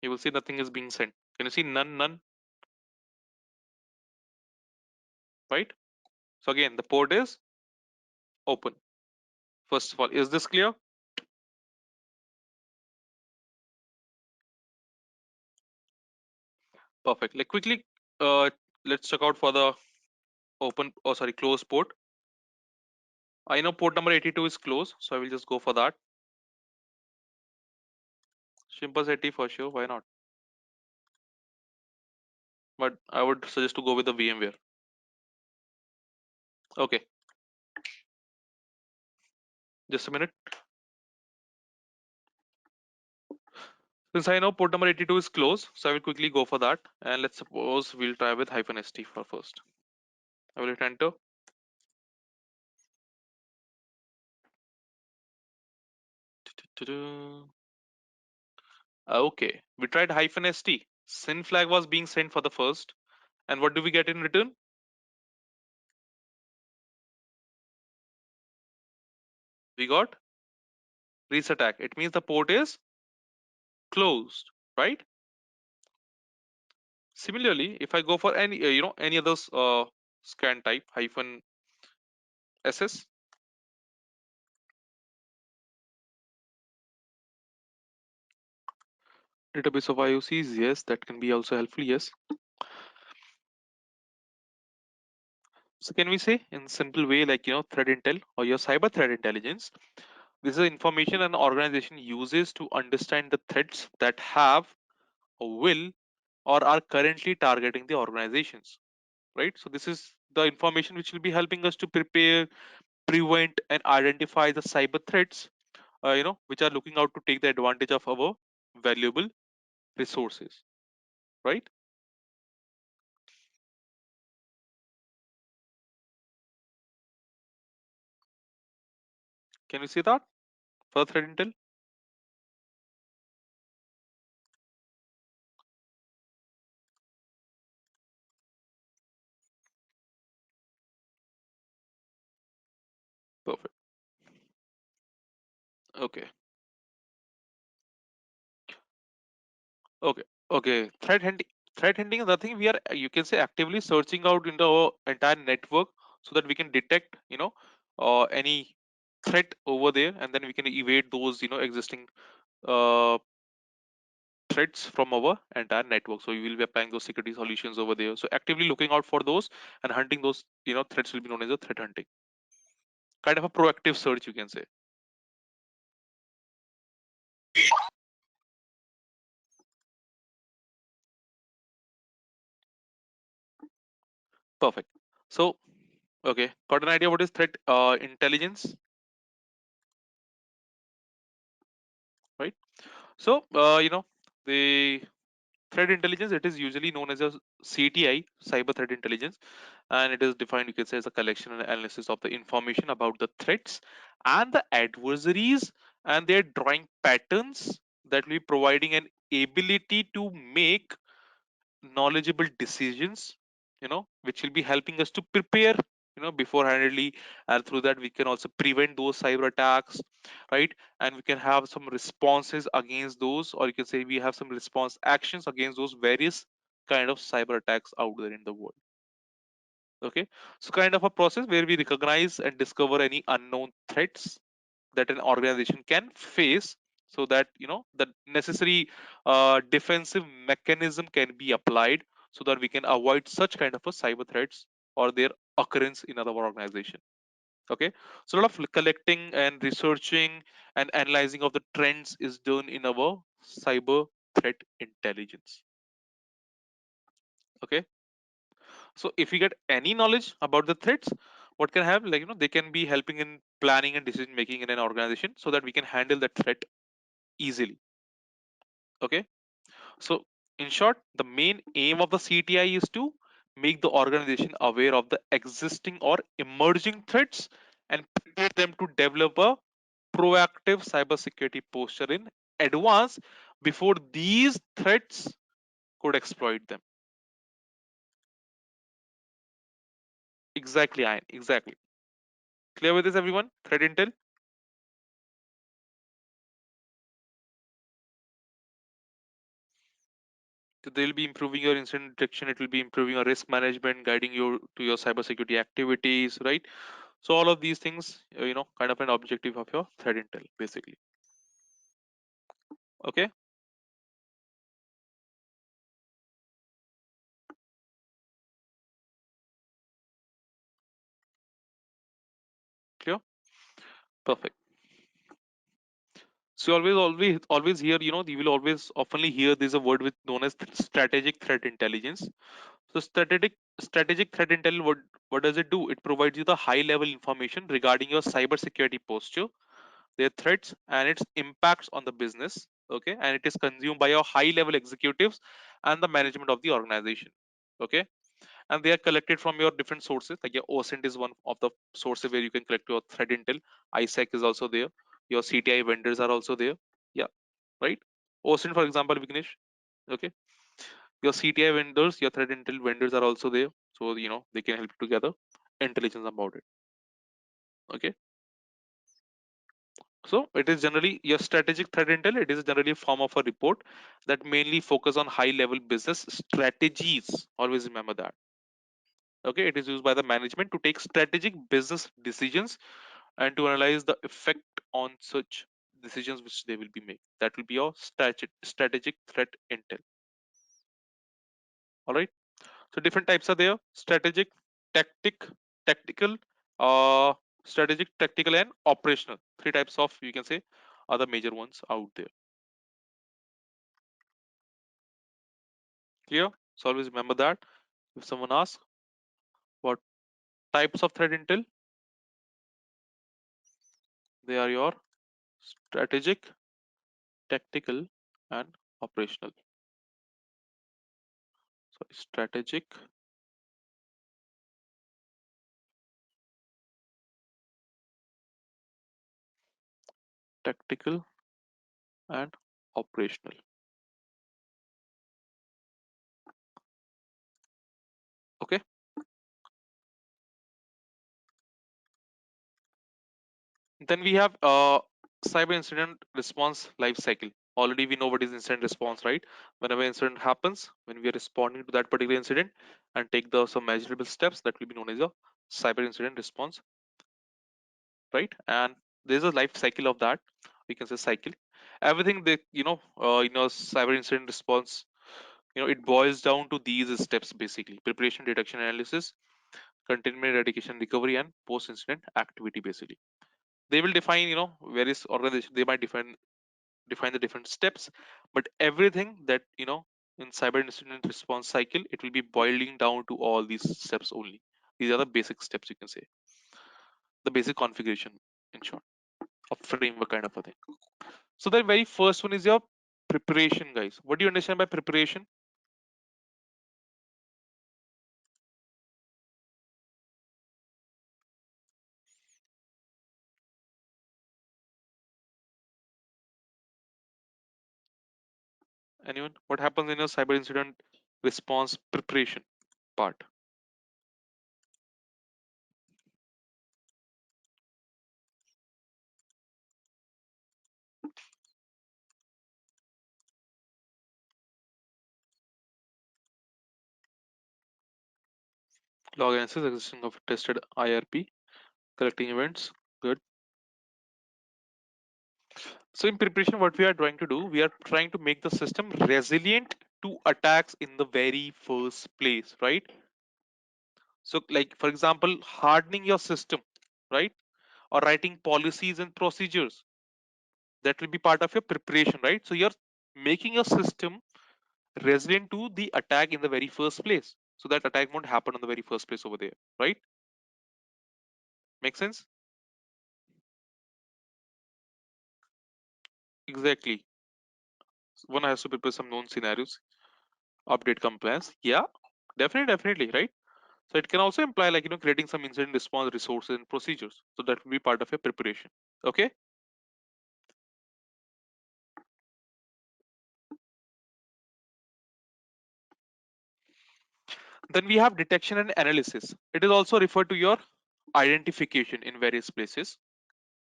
you will see nothing is being sent. Can you see none, none, right? So again, the port is open. First of all, is this clear? Perfect. Like quickly, let's check out for the open, oh sorry, close port. I know port number 82 is closed, so I will just go for that. Shimpus 80 for sure, why not? But I would suggest to go with the VMware. Okay, just a minute. Since I know port number 82 is closed, so I will quickly go for that. And let's suppose we'll try with -st for first. I will hit enter. Okay, we tried -st. Sin flag was being sent for the first. And what do we get in return? We got reset attack. It means the port is closed, right? Similarly, if I go for any, any other scan type -ss, database of IOCs, yes, that can be also helpful, yes. So can we say in simple way, like, threat intel or your cyber threat intelligence, this is information an organization uses to understand the threats that have or will or are currently targeting the organizations, right? So this is the information which will be helping us to prepare, prevent, and identify the cyber threats, which are looking out to take the advantage of our valuable resources, right? Can we see that for threat intel? Perfect. Okay. Okay. Okay. Threat hunting is nothing. We are, you can say, actively searching out into our entire network so that we can detect, any threat over there, and then we can evade those, existing uh, threats from our entire network. So we will be applying those security solutions over there. So actively looking out for those and hunting those, threats will be known as a threat hunting. Kind of a proactive search, you can say. Perfect. So, okay, got an idea what is threat intelligence, right? So, the threat intelligence, it is usually known as a CTI, cyber threat intelligence, and it is defined, you can say, as a collection and analysis of the information about the threats and the adversaries and their drawing patterns that will be providing an ability to make knowledgeable decisions, which will be helping us to prepare, beforehandedly, and through that we can also prevent those cyber attacks, right? And we can have some responses against those, or you can say we have some response actions against those various kind of cyber attacks out there in the world. Okay, so kind of a process where we recognize and discover any unknown threats that an organization can face, so that the necessary defensive mechanism can be applied, so that we can avoid such kind of a cyber threats or their occurrence in our organization. Okay, so a lot of collecting and researching and analyzing of the trends is done in our cyber threat intelligence. Okay, so if we get any knowledge about the threats, what can have, like, they can be helping in planning and decision making in an organization, so that we can handle that threat easily. Okay, so in short, the main aim of the CTI is to make the organization aware of the existing or emerging threats and prepare them to develop a proactive cybersecurity posture in advance before these threats could exploit them. Exactly, Ian. Exactly. Clear with this, everyone? Threat intel. So they'll be improving your incident detection. It will be improving your risk management, guiding you to your cybersecurity activities, right? So all of these things, kind of an objective of your threat intel, basically. Okay, clear, perfect. So you always hear, you will always oftenly hear there's a word with known as strategic threat intelligence. So strategic threat intel, what does it do? It provides you the high level information regarding your cybersecurity posture, their threats, and its impacts on the business. Okay, and it is consumed by your high level executives and the management of the organization. Okay, and they are collected from your different sources. Like your OSINT is one of the sources where you can collect your threat intel. ISEC is also there. Your CTI vendors are also there. Yeah, right. OSINT, for example, Vignesh. Okay, your CTI vendors, your threat intel vendors are also there. So they can help you to gather intelligence about it. Okay, so it is generally your strategic threat intel. It is generally a form of a report that mainly focus on high level business strategies. Always remember that. Okay, it is used by the management to take strategic business decisions and to analyze the effect on such decisions which they will be made. That will be your strategic threat intel. All right. So different types are there: strategic, tactic, tactical, uh, strategic, tactical, and operational. Three types of, you can say, are the major ones out there. Clear? So always remember that. If someone asks what types of threat intel, they are your strategic, tactical, and operational. So strategic, tactical, and operational. Okay. Then we have cyber incident response life cycle. Already we know what is incident response, right? Whenever incident happens, when we are responding to that particular incident and take the some measurable steps, that will be known as a cyber incident response, right? And there's a life cycle of that. We can say cycle. Everything that cyber incident response, it boils down to these steps basically: preparation, detection, analysis, containment, eradication, recovery, and post-incident activity. Basically, they will define, various organizations. They might define the different steps, but everything that in cyber incident response cycle, it will be boiling down to all these steps only. These are the basic steps, you can say, the basic configuration, in short, of framework kind of a thing. So the very first one is your preparation, guys. What do you understand by preparation? Anyone? What happens in your cyber incident response preparation part? Log analysis, existing of tested IRP, collecting events. Good. So in preparation, what we are trying to do, we are trying to make the system resilient to attacks in the very first place, right? So like, for example, hardening your system, right? Or writing policies and procedures, that will be part of your preparation, right? So you're making your system resilient to the attack in the very first place. So that attack won't happen on the very first place over there, right? Make sense? Exactly. One has to prepare some known scenarios, update compliance. Yeah, definitely, right? So it can also imply like creating some incident response resources and procedures. So that will be part of your preparation. Okay. Then we have detection and analysis. It is also referred to your identification in various places.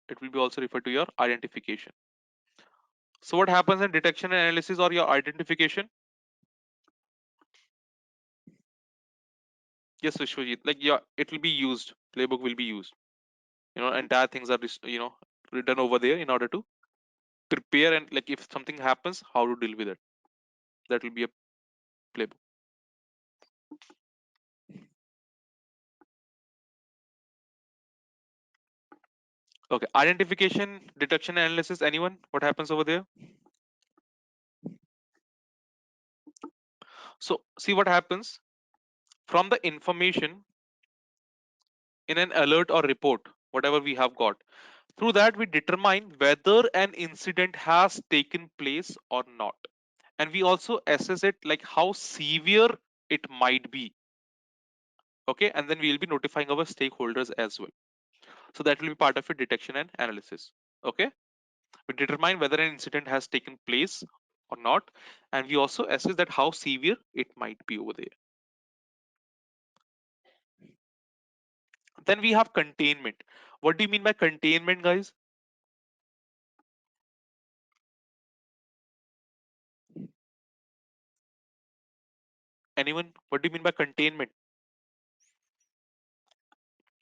It will be also referred to your identification. So what happens in detection and analysis or your identification? Yes, Vishwajit, like yeah, it will be used. Playbook will be used. Entire things are written over there in order to prepare, and like if something happens, how to deal with it. That will be a playbook. Okay, identification, detection, analysis. Anyone? What happens over there? So see what happens from the information in an alert or report, whatever we have got. Through that, we determine whether an incident has taken place or not, and we also assess it like how severe it might be. Okay, and then we will be notifying our stakeholders as well. So that will be part of your detection and analysis. Okay, we determine whether an incident has taken place or not, and we also assess that how severe it might be over there. Then we have containment. What do you mean by containment, guys? Anyone? What do you mean by containment?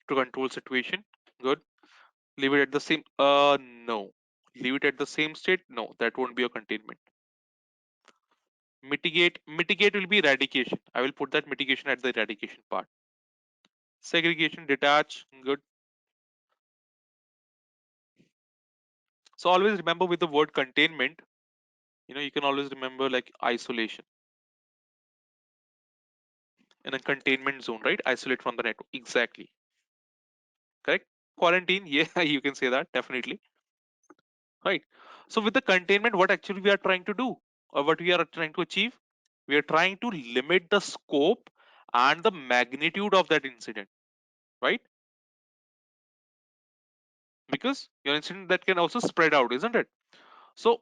To control situation. Good. Leave it at the same. No. Leave it at the same state. No, that won't be a containment. Mitigate. Mitigate will be eradication. I will put that mitigation at the eradication part. Segregation. Detach. Good. So always remember with the word containment. You can always remember like isolation in a containment zone, right? Isolate from the network. Exactly. Correct. Quarantine. Yeah, you can say that definitely. Right. So with the containment, what actually we are trying to do, or what we are trying to achieve, we are trying to limit the scope and the magnitude of that incident, right? Because your incident that can also spread out, isn't it? So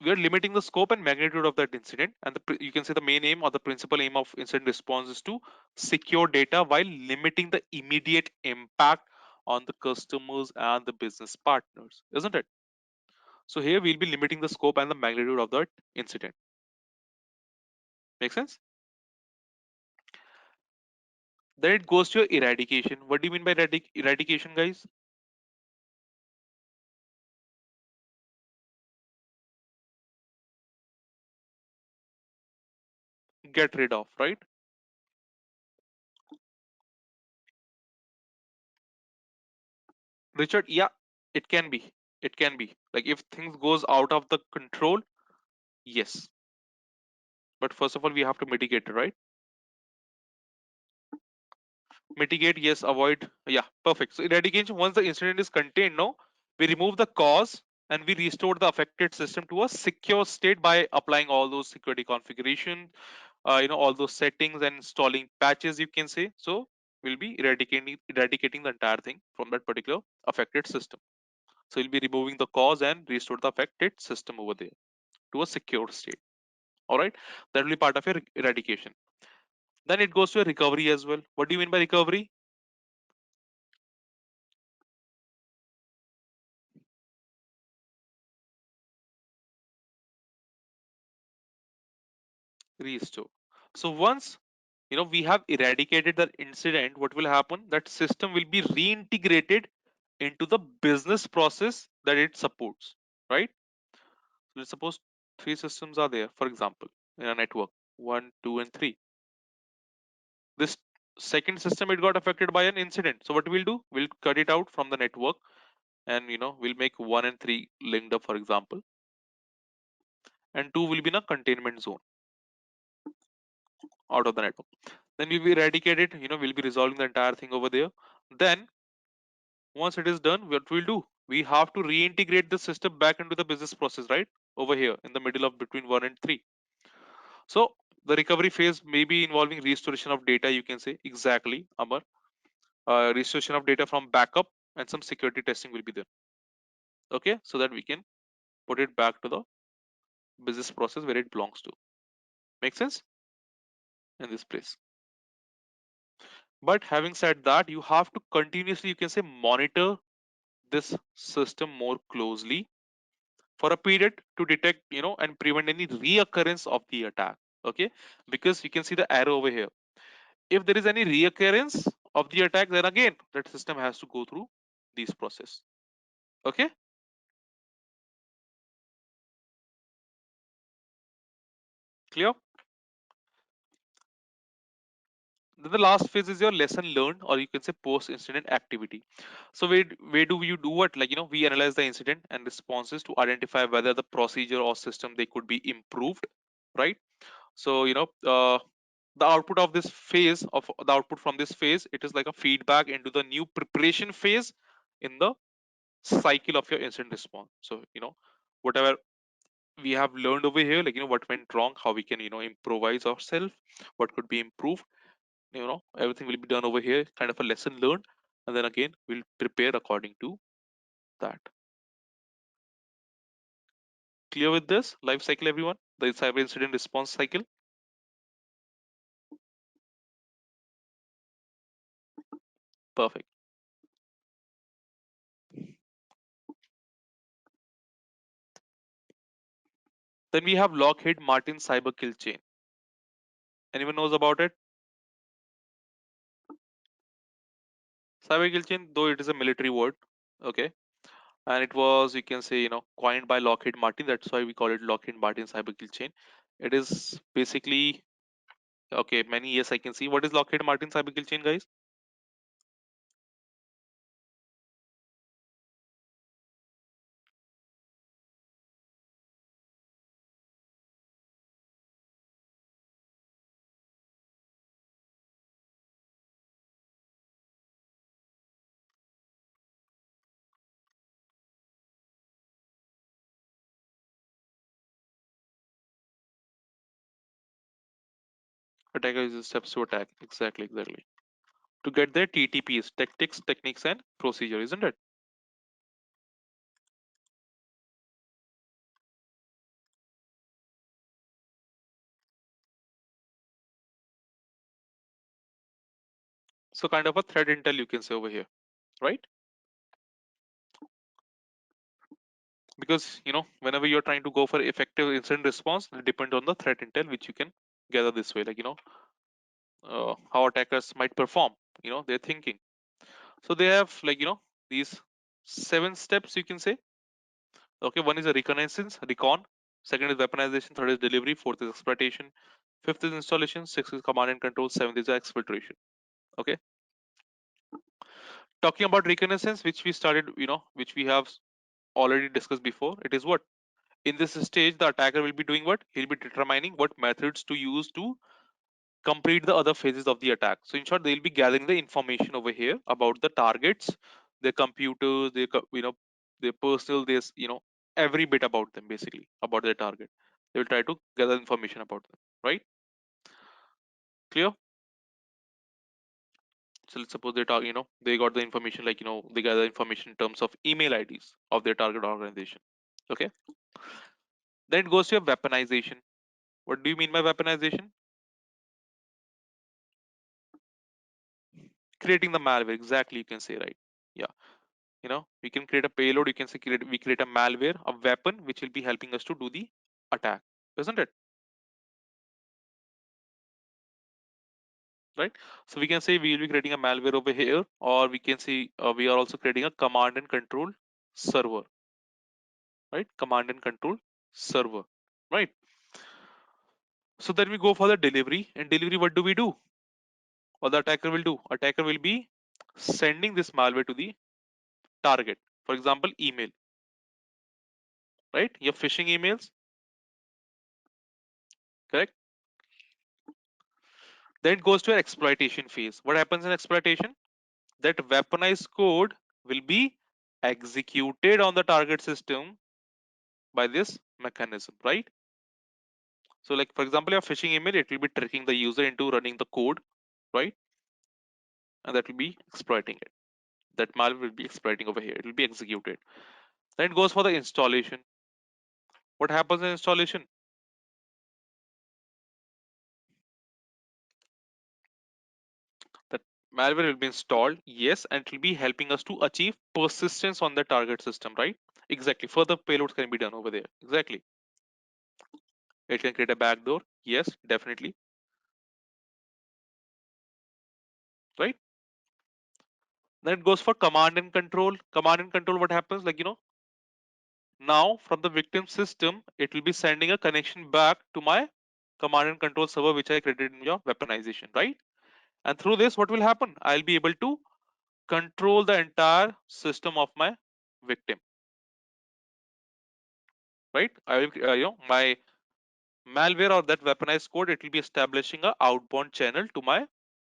we are limiting the scope and magnitude of that incident, and you can say the main aim or the principal aim of incident response is to secure data while limiting the immediate impact on the customers and the business partners, isn't it? So here we'll be limiting the scope and the magnitude of that incident. Make sense? Then it goes to your eradication. What do you mean by eradication, guys? Get rid of, right? Richard, yeah, it can be. It can be. Like if things goes out of the control, yes. But first of all, we have to mitigate it, right? Mitigate, yes. Avoid, yeah, perfect. So eradication, once the incident is contained, no, we remove the cause and we restore the affected system to a secure state by applying all those security configuration, all those settings and installing patches, you can say. So we'll be eradicating the entire thing from that particular affected system. So we'll be removing the cause and restore the affected system over there to a secure state. All right, that will be part of your eradication. Then it goes to a recovery as well. What do you mean by recovery? Restore. So once we have eradicated the incident, what will happen? That system will be reintegrated into the business process that it supports, right? Let's suppose three systems are there, for example, in a network, one, two, and three. This second system, it got affected by an incident. So what we'll do? We'll cut it out from the network, and we'll make one and three linked up, for example, and two will be in a containment zone out of the network. Then we'll be eradicated. We'll be resolving the entire thing over there. Then once it is done, what we'll do? We have to reintegrate the system back into the business process, right? Over here in the middle of between one and three. So the recovery phase may be involving restoration of data, you can say. Exactly, Amar. Restoration of data from backup and some security testing will be there. Okay, so that we can put it back to the business process where it belongs to. Make sense? In this place. But having said that, you have to continuously, you can say, monitor this system more closely for a period to detect, and prevent any reoccurrence of the attack. Okay, because you can see the arrow over here. If there is any reoccurrence of the attack, then again that system has to go through this process. Okay, clear? Then the last phase is your lesson learned, or you can say post incident activity. So where do you do what? Like, we analyze the incident and responses to identify whether the procedure or system they could be improved, right? So, the output of this phase of the output from this phase, it is like a feedback into the new preparation phase in the cycle of your incident response. So, whatever we have learned over here, like, what went wrong, how we can, improvise ourselves, what could be improved, everything will be done over here, kind of a lesson learned. And then again we'll prepare according to that. Clear with this life cycle, everyone? The cyber incident response cycle. Perfect. Then we have Lockheed Martin cyber kill chain. Anyone knows about it? Cyber kill chain, though it is a military word, okay, and it was, you can say, coined by Lockheed Martin. That's why we call it Lockheed Martin cyber kill chain. It is basically, okay, many years I can see. What is Lockheed Martin cyber kill chain, guys? Attacker uses steps to attack. Exactly. To get their TTPs, tactics, techniques, and procedure, isn't it? So kind of a threat intel, you can say over here, right? Because, whenever you're trying to go for effective incident response, it depends on the threat intel which you can gather this way, like, how attackers might perform, their thinking. So they have, like, these 7 steps, you can say. Okay, one is a reconnaissance, recon. Second is weaponization. Third is delivery. Fourth is exploitation. Fifth is installation. Sixth is command and control. Seventh is exfiltration. Okay, talking about reconnaissance, which we started, which we have already discussed before. It is what, in this stage the attacker will be doing what, he'll be determining what methods to use to complete the other phases of the attack. So in short, they'll be gathering the information over here about the targets, their computers, their personal, this, every bit about them, basically about their target. They will try to gather information about them, right? Clear? So let's suppose they talk, they got the information, like, they gather information in terms of email IDs of their target organization. Okay, then it goes to your weaponization. What do you mean by weaponization? Creating the malware, exactly, you can say, right? Yeah, we can create a payload, you can say, we create a malware, a weapon which will be helping us to do the attack, isn't it? Right, so we can say we will be creating a malware over here, or we can see, we are also creating a command and control server, right? Command and control server, right? So then we go for the delivery. In delivery, what do we do, or the attacker will do? Attacker will be sending this malware to the target, for example email, right? Your phishing emails, correct? Then it goes to an exploitation phase. What happens in exploitation? That weaponized code will be executed on the target system by this mechanism, right? So, like, for example, your phishing email, it will be tricking the user into running the code, right? And that will be exploiting it. That malware will be exploiting over here. It will be executed. Then it goes for the installation. What happens in installation? That malware will be installed, yes, and it will be helping us to achieve persistence on the target system, right? Exactly. Further payloads can be done over there. Exactly. It can create a backdoor, yes, definitely, right? Then it goes for command and control. Command and control, what happens? Like, now from the victim system, it will be sending a connection back to my command and control server, which I created in your weaponization, right? And through this, what will happen? I'll be able to control the entire system of my victim, right? I will, my malware or that weaponized code, it will be establishing a outbound channel to my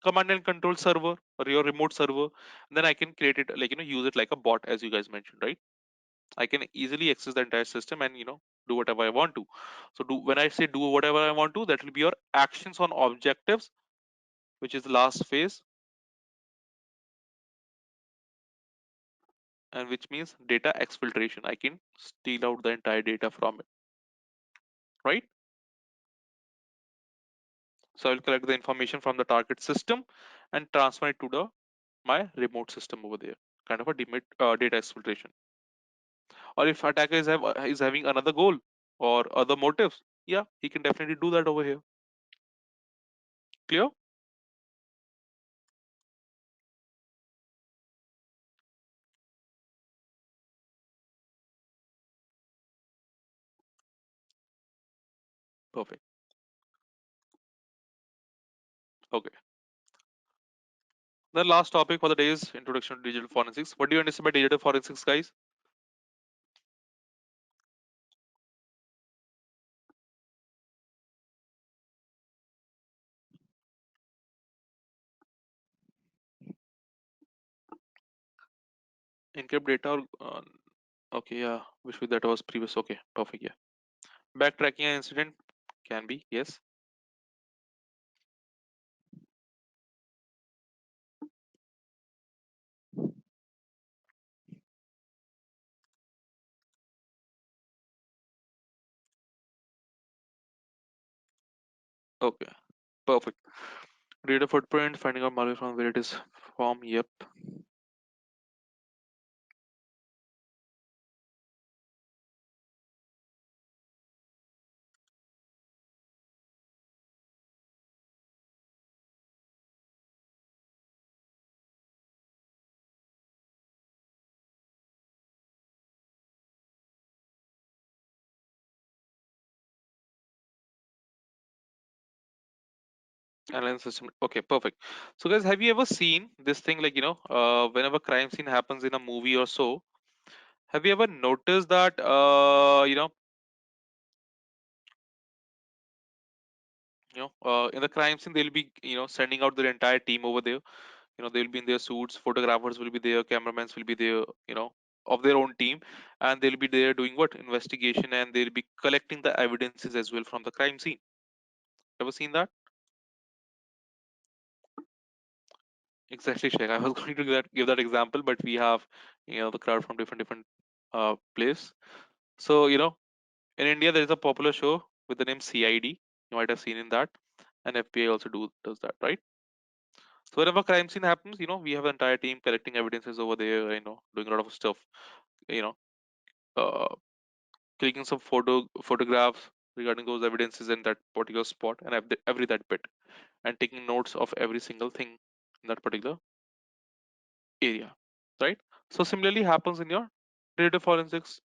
command and control server or your remote server. And then I can create it, like, use it like a bot, as you guys mentioned, right? I can easily access the entire system and, do whatever I want to. So when I say do whatever I want to, that will be your actions on objectives, which is the last phase, and which means data exfiltration. I can steal out the entire data from it, right? So I'll collect the information from the target system and transfer it to the my remote system over there. Kind of a data exfiltration. Or if attacker is having another goal or other motives, yeah, he can definitely do that over here. Clear? Perfect. Okay. The last topic for the day is introduction to digital forensics. What do you understand by digital forensics, guys? Encrypt data or okay, yeah. Wish that was previous. Okay, perfect. Yeah. Backtracking an incident can be, yes. Okay, perfect. Data footprint, finding out malware from where it is from. Yep. Alien system. Okay, perfect. So, guys, have you ever seen this thing? Like, whenever crime scene happens in a movie or so, have you ever noticed that, in the crime scene they'll be, sending out their entire team over there. They'll be in their suits, photographers will be there, cameramen will be there, of their own team, and they'll be there doing what? Investigation, and they'll be collecting the evidences as well from the crime scene. Ever seen that? Exactly, Sheikh. I was going to give that example, but we have, the crowd from different place. So, in India there is a popular show with the name CID. You might have seen in that, and FBI also does that, right? So whenever crime scene happens, we have an entire team collecting evidences over there, doing a lot of stuff, you know, uh, clicking some photographs regarding those evidences in that particular spot, and every that bit, and taking notes of every single thing in that particular area, right? So similarly happens in your data forensics.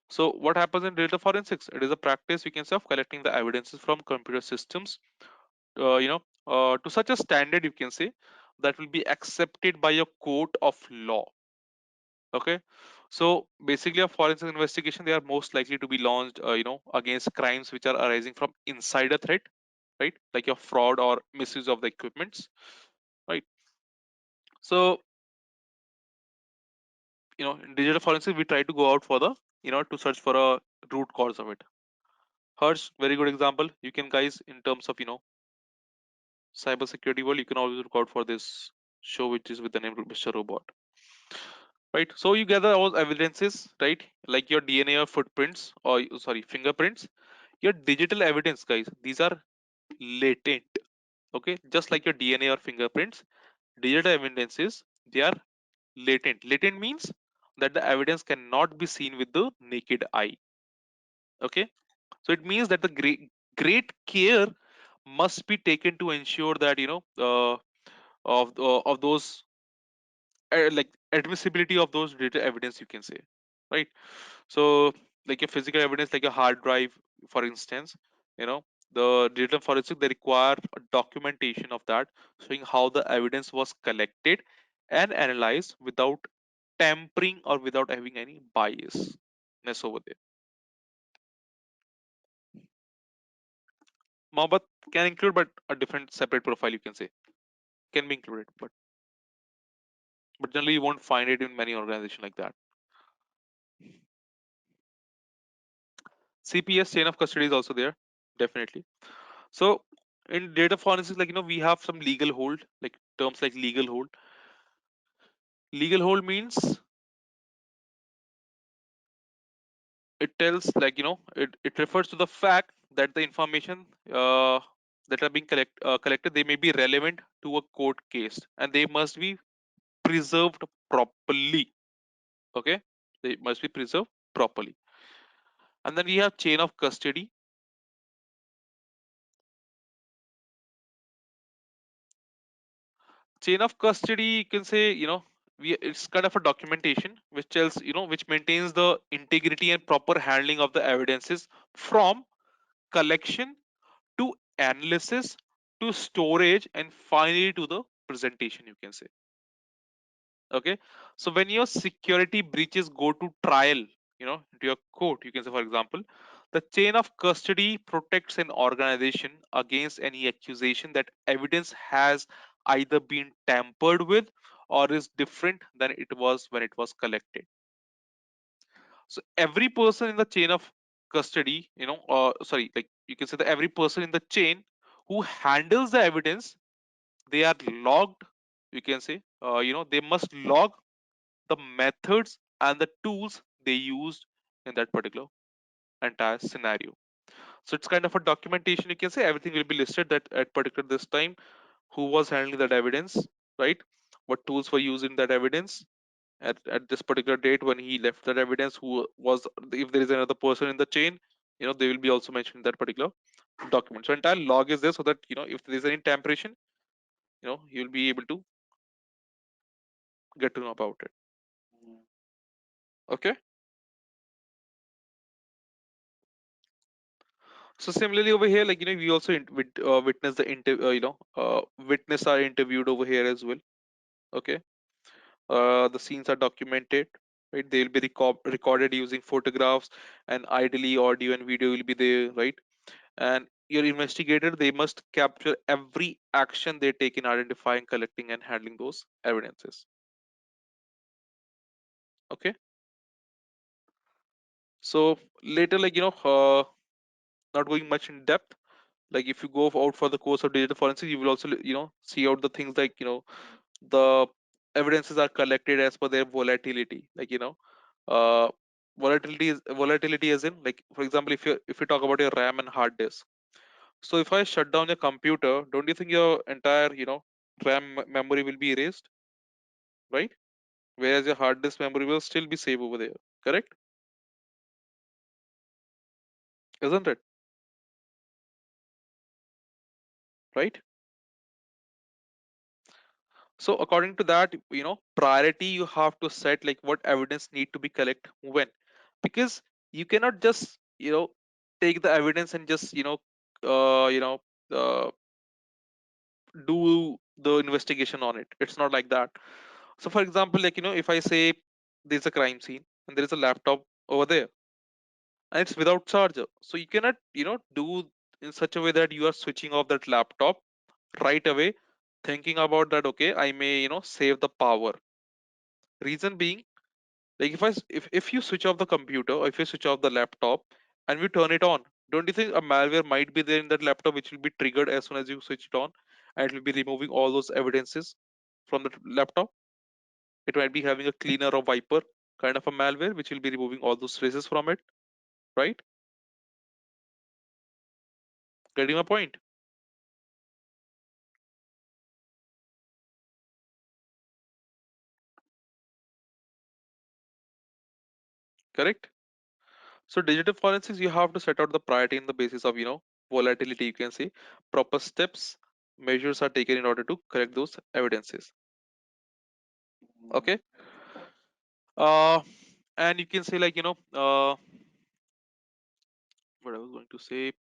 So what happens in data forensics? It is a practice, we can say, of collecting the evidences from computer systems, to such a standard, you can say, that will be accepted by a court of law. Okay, so basically a forensic investigation, they are most likely to be launched, against crimes which are arising from insider threat, right? Like your fraud or misuse of the equipments, right? So, in digital forensics, we try to go out for the, to search for a root cause of it. Hers, very good example. You can, guys, in terms of, cyber security world, you can always look out for this show, which is with the name Mr. Robot, right? So you gather all evidences, right? Like your DNA or footprints, or sorry, fingerprints, your digital evidence, guys. These are latent, okay? Just like your DNA or fingerprints, Digital evidences, they are latent. Latent means that the evidence cannot be seen with the naked eye. Okay, so it means that the great care must be taken to ensure that of those like admissibility of those data evidence, you can say, right? So like a physical evidence like a hard drive, for instance, you know the digital forensic, they require a documentation of that, showing how the evidence was collected and analyzed without tampering or without having any biasness over there. Mohabbat can include, but a different separate profile, you can say, can be included, but generally you won't find it in many organizations like that. CPS, chain of custody, is also there, definitely. So in data forensics, like we have some legal hold, like terms like legal hold. Legal hold means it tells, like it refers to the fact that the information that are being collected, they may be relevant to a court case and they must be preserved properly. Okay, they must be preserved properly. And then we have chain of custody. Chain of custody, you can say, it's kind of a documentation which tells, which maintains the integrity and proper handling of the evidences from collection to analysis to storage and finally to the presentation, you can say. Okay, so when your security breaches go to trial, to your court, you can say, for example, the chain of custody protects an organization against any accusation that evidence has either been tampered with or is different than it was when it was collected. So every person in the chain of custody, sorry, like you can say that every person in the chain who handles the evidence, they are logged, you can say, they must log the methods and the tools they used in that particular entire scenario. So it's kind of a documentation, you can say. Everything will be listed that at particular this time, who was handling that evidence, right? What tools were used in that evidence at this particular date when he left that evidence, who was, if there is another person in the chain, they will be also mentioned in that particular document. So entire log is there so that if there is any tamperation, you'll be able to get to know about it. Okay. So similarly over here, like we also witness the witness are interviewed over here as well. Okay, the scenes are documented, right? They'll be recorded using photographs, and ideally audio and video will be there, right? And your investigator, they must capture every action they take in identifying, collecting, and handling those evidences. Okay, so later, like not going much in depth, like if you go out for the course of digital forensics, you will also see out the things like the evidences are collected as per their volatility, like uh volatility as in, like for example, if you talk about your RAM and hard disk. So if I shut down your computer, don't you think your entire RAM memory will be erased, right? Whereas your hard disk memory will still be saved over there, correct? Isn't it? Right. So according to that, priority you have to set, like what evidence need to be collect when, because you cannot just take the evidence and just uh, do the investigation on it. It's not like that. So for example, like if I say there's a crime scene and there is a laptop over there and it's without charger, so you cannot do in such a way that you are switching off that laptop right away, thinking about that, okay, I may save the power. Reason being, like if you switch off the computer or if you switch off the laptop and we turn it on, don't you think a malware might be there in that laptop which will be triggered as soon as you switch it on, and it will be removing all those evidences from the laptop? It might be having a cleaner or wiper kind of a malware which will be removing all those traces from it, right? Getting my point? correct? So digital forensics, you have to set out the priority in the basis of, volatility, you can say. Proper steps, measures are taken in order to correct those evidences. Okay. Uh, and you can say, like, what I was going to say.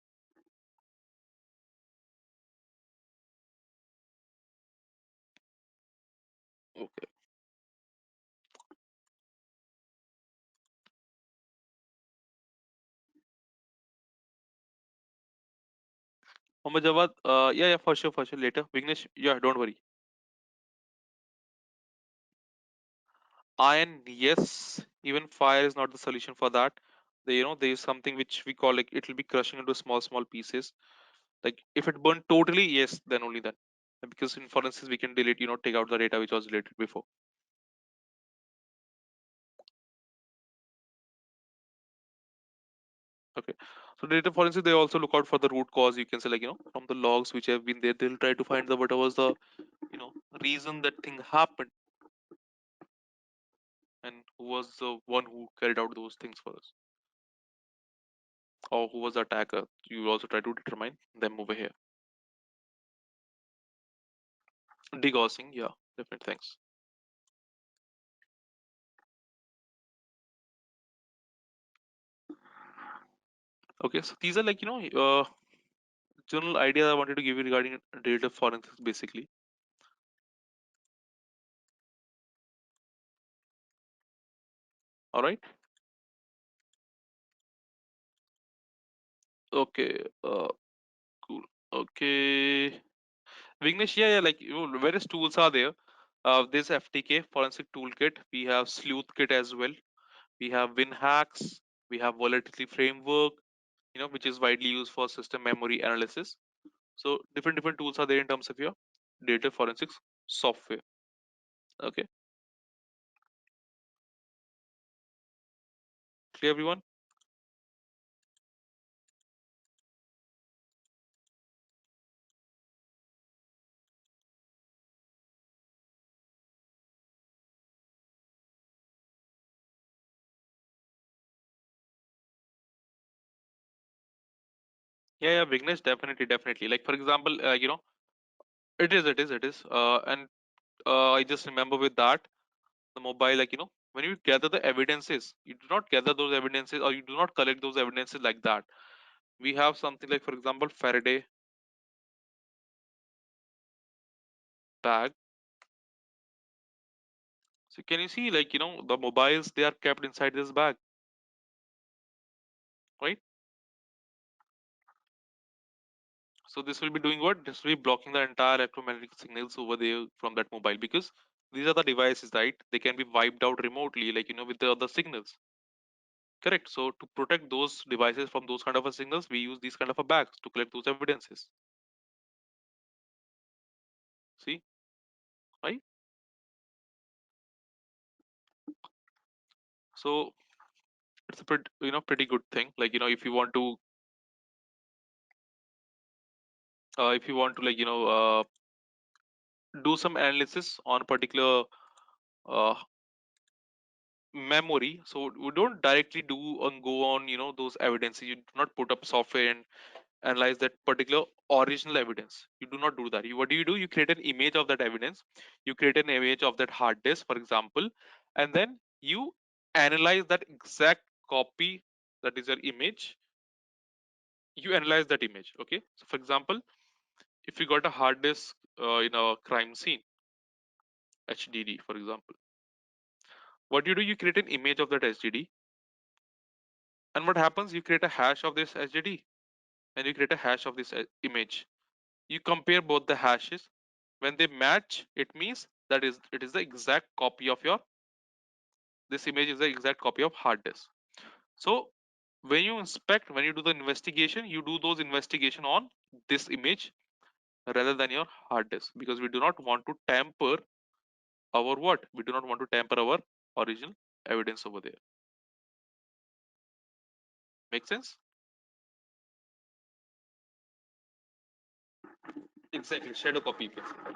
Okay. Mohammed Jawad, yeah, for sure, later. Vignesh, yeah, don't worry. Iron, yes, even fire is not the solution for that. There is something which we call, like, it will be crushing into small pieces. Like, if it burned totally, yes, then only then. Because in forensics we can delete, take out the data which was deleted before. Okay. So data forensics, they also look out for the root cause. You can say, like, from the logs which have been there, they'll try to find the what was the, you know, reason that thing happened, and who was the one who carried out those things for us, or who was the attacker. You also try to determine them over here. Degaussing, yeah, definitely. Thanks. Okay, so these are, like, general idea I wanted to give you regarding data forensics, basically. All right. Okay. Cool. Okay. Vignesh, yeah, like, various tools are there. There's FTK, Forensic Toolkit. We have Sleuth Kit as well. We have WinHacks. We have Volatility Framework, which is widely used for system memory analysis. So different tools are there in terms of your data forensics software. Okay, clear, everyone? Yeah, yeah, Vignesh, definitely. Like, for example, it is. And I just remember with that, the mobile, like, when you gather the evidences, you do not gather those evidences, or you do not collect those evidences like that. We have something like, for example, Faraday bag. So can you see, like, the mobiles, they are kept inside this bag, right? So this will be doing what? This will be blocking the entire electromagnetic signals over there from that mobile, because these are the devices, right? They can be wiped out remotely, like, with the other signals. Correct. So to protect those devices from those kind of a signals, we use these kind of a bags to collect those evidences. See, right? So it's a pretty good thing. Like, if you want to, like, do some analysis on a particular uh, memory, so we don't directly do and go on, those evidences. You do not put up software and analyze that particular original evidence. You do not do that. What do? You create an image of that evidence. You create an image of that hard disk, for example, and then you analyze that exact copy, that is your image. You analyze that image. Okay, so for example, if you got a hard disk in a crime scene, HDD, for example, what do? You create an image of that HDD, and what happens? You create a hash of this HDD, and you create a hash of this image. You compare both the hashes. When they match, it means that is it is the exact copy of your, this image is the exact copy of hard disk. So when you do the investigation, you do those investigation on this image rather than your hard disk, because we do not want to tamper our what? We do not want to tamper our original evidence over there. Make sense? Exactly. Shadow copy, you can say.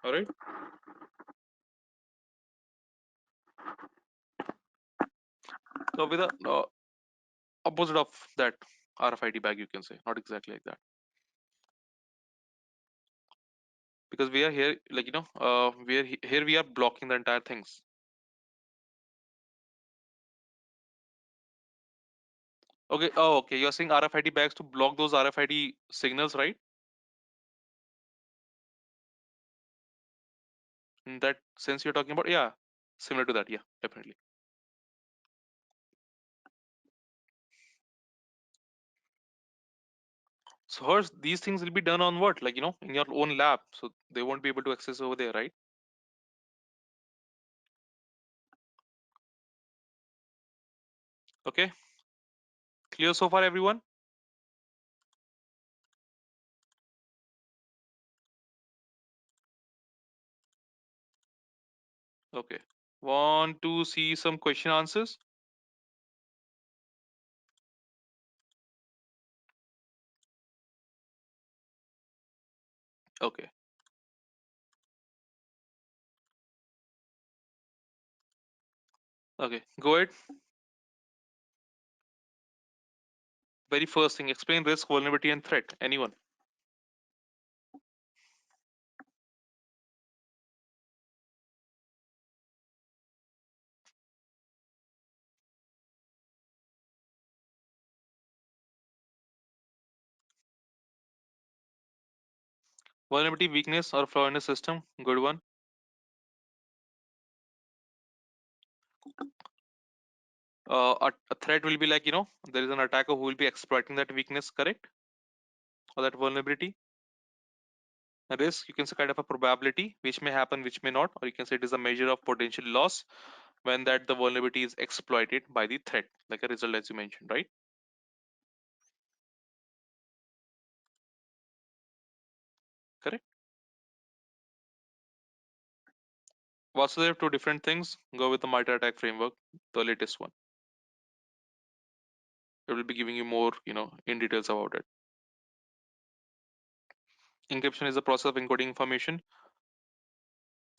All right. So with the opposite of that RFID bag, you can say, not exactly like that, because we are here, like here we are blocking the entire things. Okay. Oh, okay. You're saying RFID bags to block those RFID signals, right? In that sense, you're talking about, yeah, similar to that. Yeah, definitely. So hers, these things will be done on what? Like, in your own lab. So they won't be able to access over there, right? Okay. Clear so far, everyone? Okay. Want to see some question answers? Okay. Okay. Go ahead. Very first thing, explain risk, vulnerability, and threat. Anyone? Vulnerability, weakness, or flaw in the system. Good one. A threat will be like, there is an attacker who will be exploiting that weakness, correct? Or that vulnerability. A risk, you can say kind of a probability, which may happen, which may not, or you can say it is a measure of potential loss when that the vulnerability is exploited by the threat, like a result as you mentioned, right? Correct. Also, there are two different things. Go with the multi-attack framework, the latest one. It will be giving you more, in details about it. Encryption is the process of encoding information.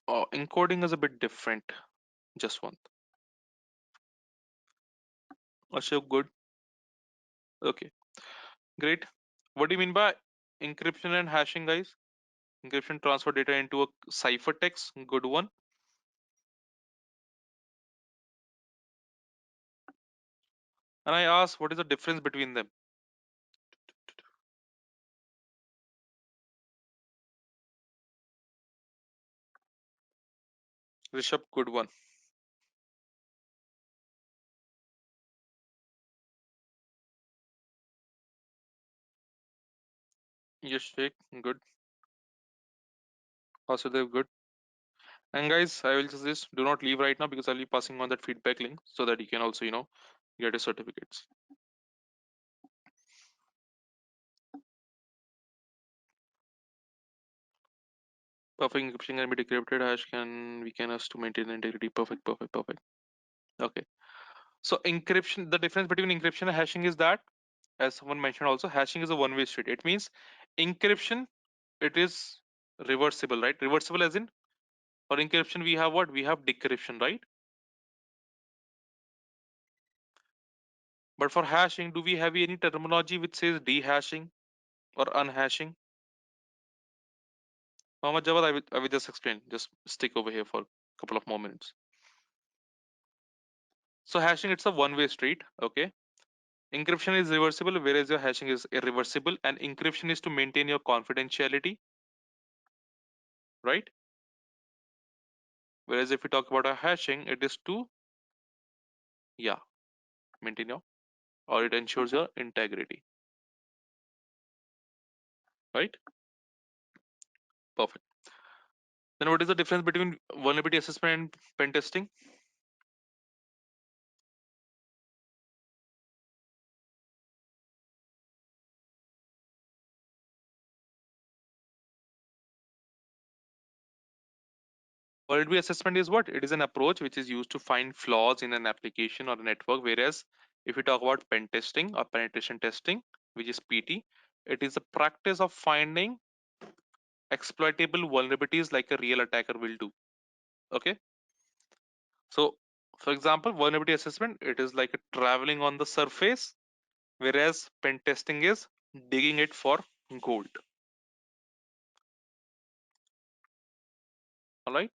Encoding is a bit different. Just one. Ashok, good. Okay, great. What do you mean by encryption and hashing, guys? Encryption transfer data into a ciphertext. Good one. And I asked, what is the difference between them? Rishabh, good one. Yes, Sheikh, good. Also, they're good. And guys, I will just do not leave right now because I'll be passing on that feedback link so that you can also, get your certificates. Perfect encryption can be decrypted. Hash can weaken us to maintain integrity. Perfect, perfect, perfect. Okay. So encryption, the difference between encryption and hashing is that, as someone mentioned also, hashing is a one-way street. It means encryption, it is reversible, right? Reversible as in, for encryption, we have what? We have decryption, right? But for hashing, do we have any terminology which says dehashing or unhashing? Mohammed Jawad, I will just explain. Just stick over here for a couple of more minutes. So hashing, it's a one-way street, okay? Encryption is reversible, whereas your hashing is irreversible, and encryption is to maintain your confidentiality, right? Whereas if we talk about a hashing, it is to, yeah, maintain your, or it ensures your integrity, right? Perfect. Then what is the difference between vulnerability assessment and pen testing? Vulnerability assessment is what? It is an approach which is used to find flaws in an application or a network. Whereas if we talk about pen testing or penetration testing, which is PT, it is the practice of finding exploitable vulnerabilities like a real attacker will do. Okay, so for example, vulnerability assessment, it is like a traveling on the surface, whereas pen testing is digging it for gold. All right.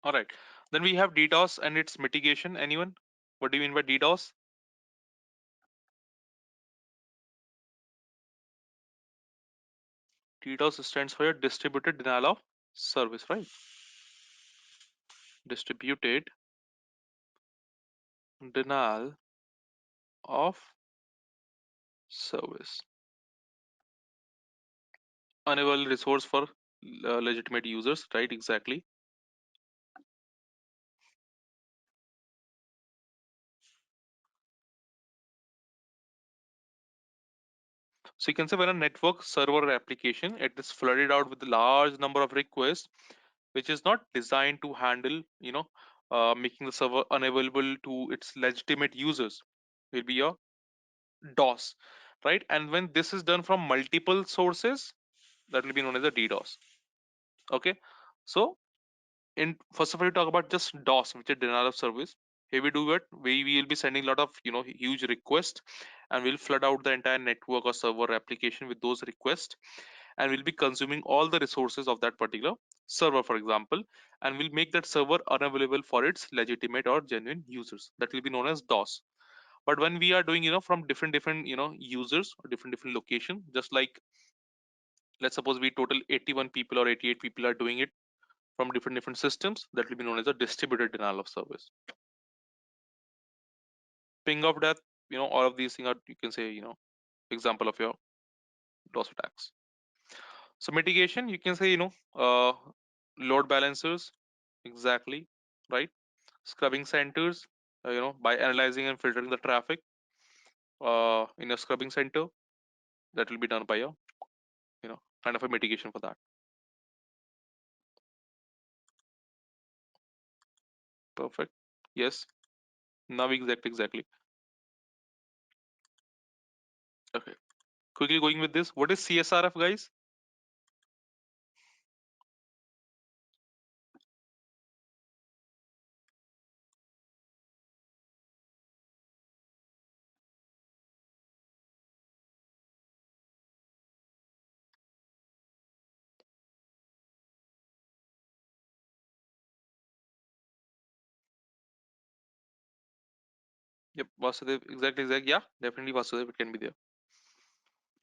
All right. Then we have DDoS and its mitigation. Anyone? What do you mean by DDoS? DDoS stands for your distributed denial of service, right? Distributed denial of service. Unavailable resource for legitimate users, right? Exactly. So you can say when a network server or application, it is flooded out with a large number of requests, which is not designed to handle, making the server unavailable to its legitimate users, will be your DOS, right? And when this is done from multiple sources, that will be known as a DDoS. Okay, so in first of all, we talk about just DOS, which is denial of service. Here we do what we will be sending a lot of huge requests, and we'll flood out the entire network or server application with those requests, and we'll be consuming all the resources of that particular server, for example, and we'll make that server unavailable for its legitimate or genuine users. That will be known as DOS. But when we are doing from different users or different location, just like let's suppose we total 81 people or 88 people are doing it from different systems, that will be known as a distributed denial of service. Ping of death, all of these things are, you can say, example of your DOS attacks. So mitigation, you can say, load balancers, exactly, right? Scrubbing centers, by analyzing and filtering the traffic in a scrubbing center, that will be done by a, kind of a mitigation for that. Perfect. Yes. Now exactly. Okay. Quickly going with this. What is CSRF, guys? Yep. Vasudev. Exactly. Yeah. Definitely Vasudev. It can be there.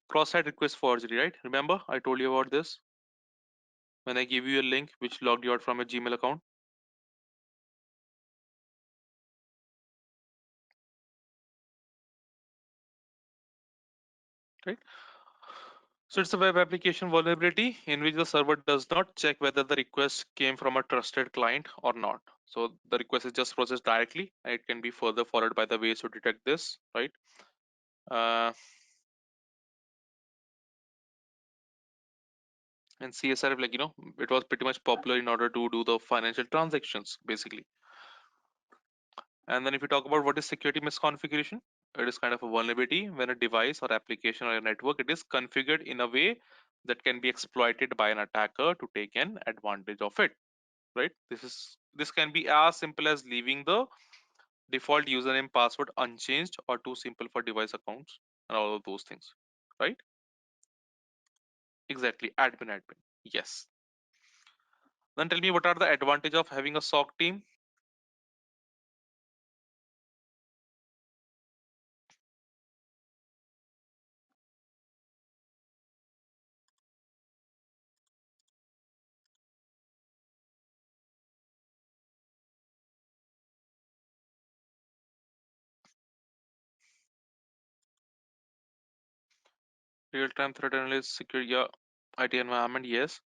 Cross-site request forgery, right? Remember, I told you about this when I gave you a link which logged you out from a Gmail account, right? So it's a web application vulnerability in which the server does not check whether the request came from a trusted client or not. So the request is just processed directly, and it can be further followed by the ways to detect this, right? Uh, and CSRF, like it was pretty much popular in order to do the financial transactions, basically. And then if you talk about what is security misconfiguration, it is kind of a vulnerability when a device or application or a network it is configured in a way that can be exploited by an attacker to take an advantage of it. Right? This can be as simple as leaving the default username password unchanged or too simple for device accounts and all of those things. Right? Exactly. Admin. Yes. Then tell me what are the advantage of having a SOC team? Real-time threat analysis, secure, yeah, IT environment, yes.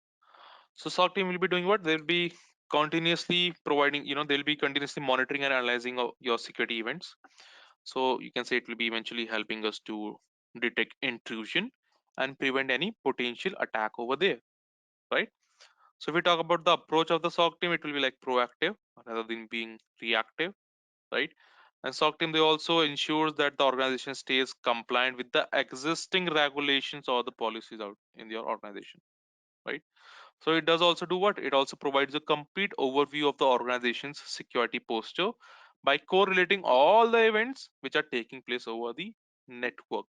So SOC team will be doing what? They'll be continuously providing, they'll be continuously monitoring and analyzing your security events. So you can say it will be eventually helping us to detect intrusion and prevent any potential attack over there, right? So if we talk about the approach of the SOC team, it will be like proactive rather than being reactive, right? And SOC team, they also ensures that the organization stays compliant with the existing regulations or the policies out in your organization, right? So it does also do what? It also provides a complete overview of the organization's security posture by correlating all the events which are taking place over the network.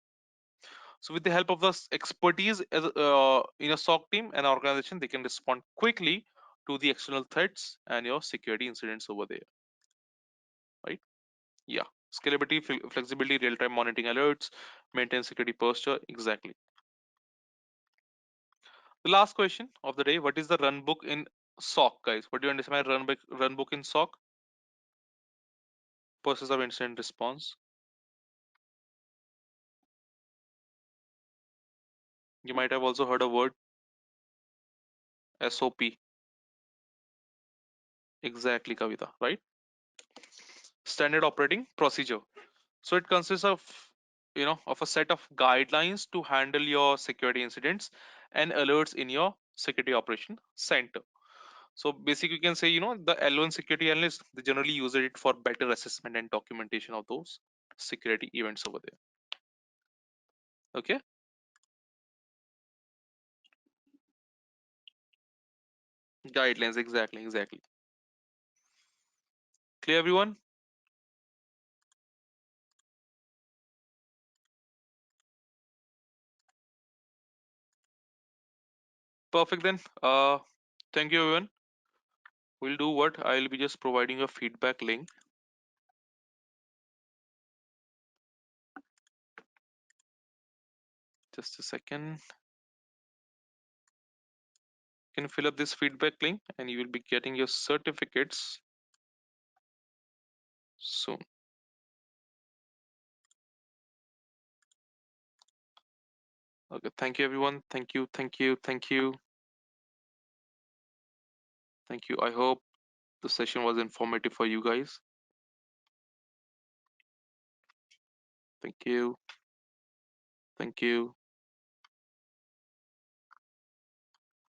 So with the help of the expertise in a SOC team and organization, they can respond quickly to the external threats and your security incidents over there, right? Yeah. Scalability, flexibility, real-time monitoring alerts, maintain security posture. Exactly. The last question of the day: what is the run book in SOC, guys? What do you understand by run book in SOC? Process of incident response. You might have also heard a word SOP. Exactly, Kavita, right? Standard operating procedure. So it consists of of a set of guidelines to handle your security incidents and alerts in your security operation center. So basically, you can say the L1 security analyst, they generally use it for better assessment and documentation of those security events over there. Okay, guidelines, exactly, exactly. Clear, everyone? Perfect then. Thank you, everyone. We'll do what? I'll be just providing a feedback link. Just a second. You can fill up this feedback link and you will be getting your certificates soon. Okay, thank you, everyone. Thank you, thank you, thank you, thank you. I hope the session was informative for you guys. Thank you, thank you.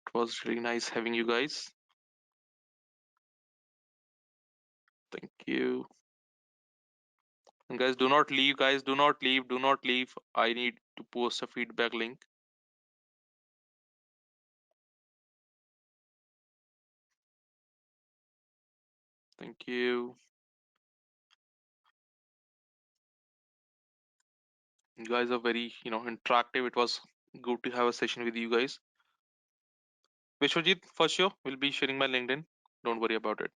It was really nice having you guys. Thank you. And guys, do not leave, guys. Do not leave. Do not leave. I need to post a feedback link. Thank you. You guys are very, interactive. It was good to have a session with you guys. Vishwajit, for sure, will be sharing my LinkedIn. Don't worry about it.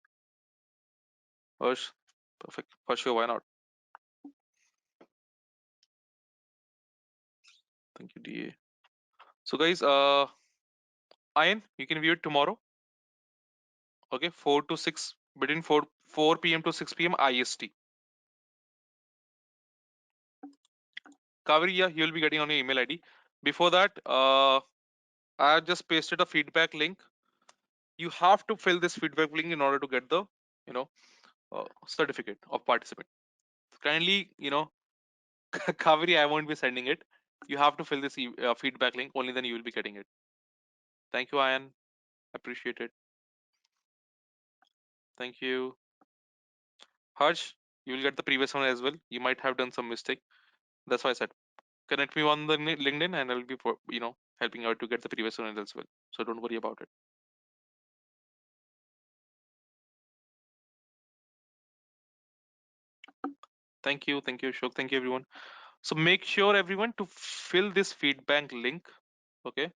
Harsh, perfect. For sure, why not? Thank you, DA. So guys, Ayan, you can view it tomorrow. Okay, 4 to 6, between 4 p.m. to 6 p.m. IST. Kaveri, yeah, you'll be getting on your email ID. Before that, I just pasted a feedback link. You have to fill this feedback link in order to get the, you know, certificate of participant. Kindly, Kaveri, I won't be sending it. You have to fill this feedback link. Only then you will be getting it. Thank you, Ayan. Appreciate it. Thank you. Harsh, you will get the previous one as well. You might have done some mistake. That's why I said connect me on the LinkedIn, and I'll be helping out to get the previous one as well. So don't worry about it. Thank you, Ashok. Thank you, everyone. So make sure everyone to fill this feedback link. Okay,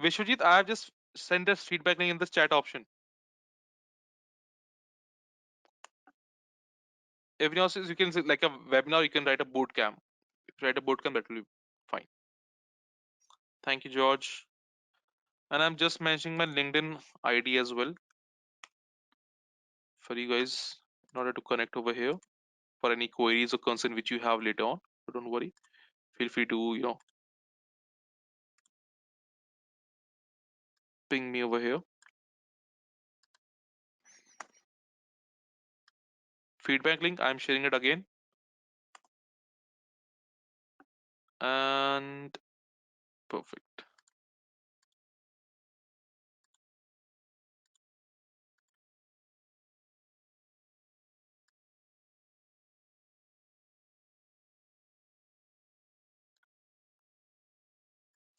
Vishwajit, I have just sent this feedback link in this chat option. Everyone else is, you can say like a webinar, you can write a boot camp. If you write a boot camp, that will be fine. Thank you, George. And I'm just mentioning my LinkedIn ID as well for you guys in order to connect over here for any queries or concern which you have later on. So don't worry. Feel free to ping me over here. Feedback link, I'm sharing it again. And perfect.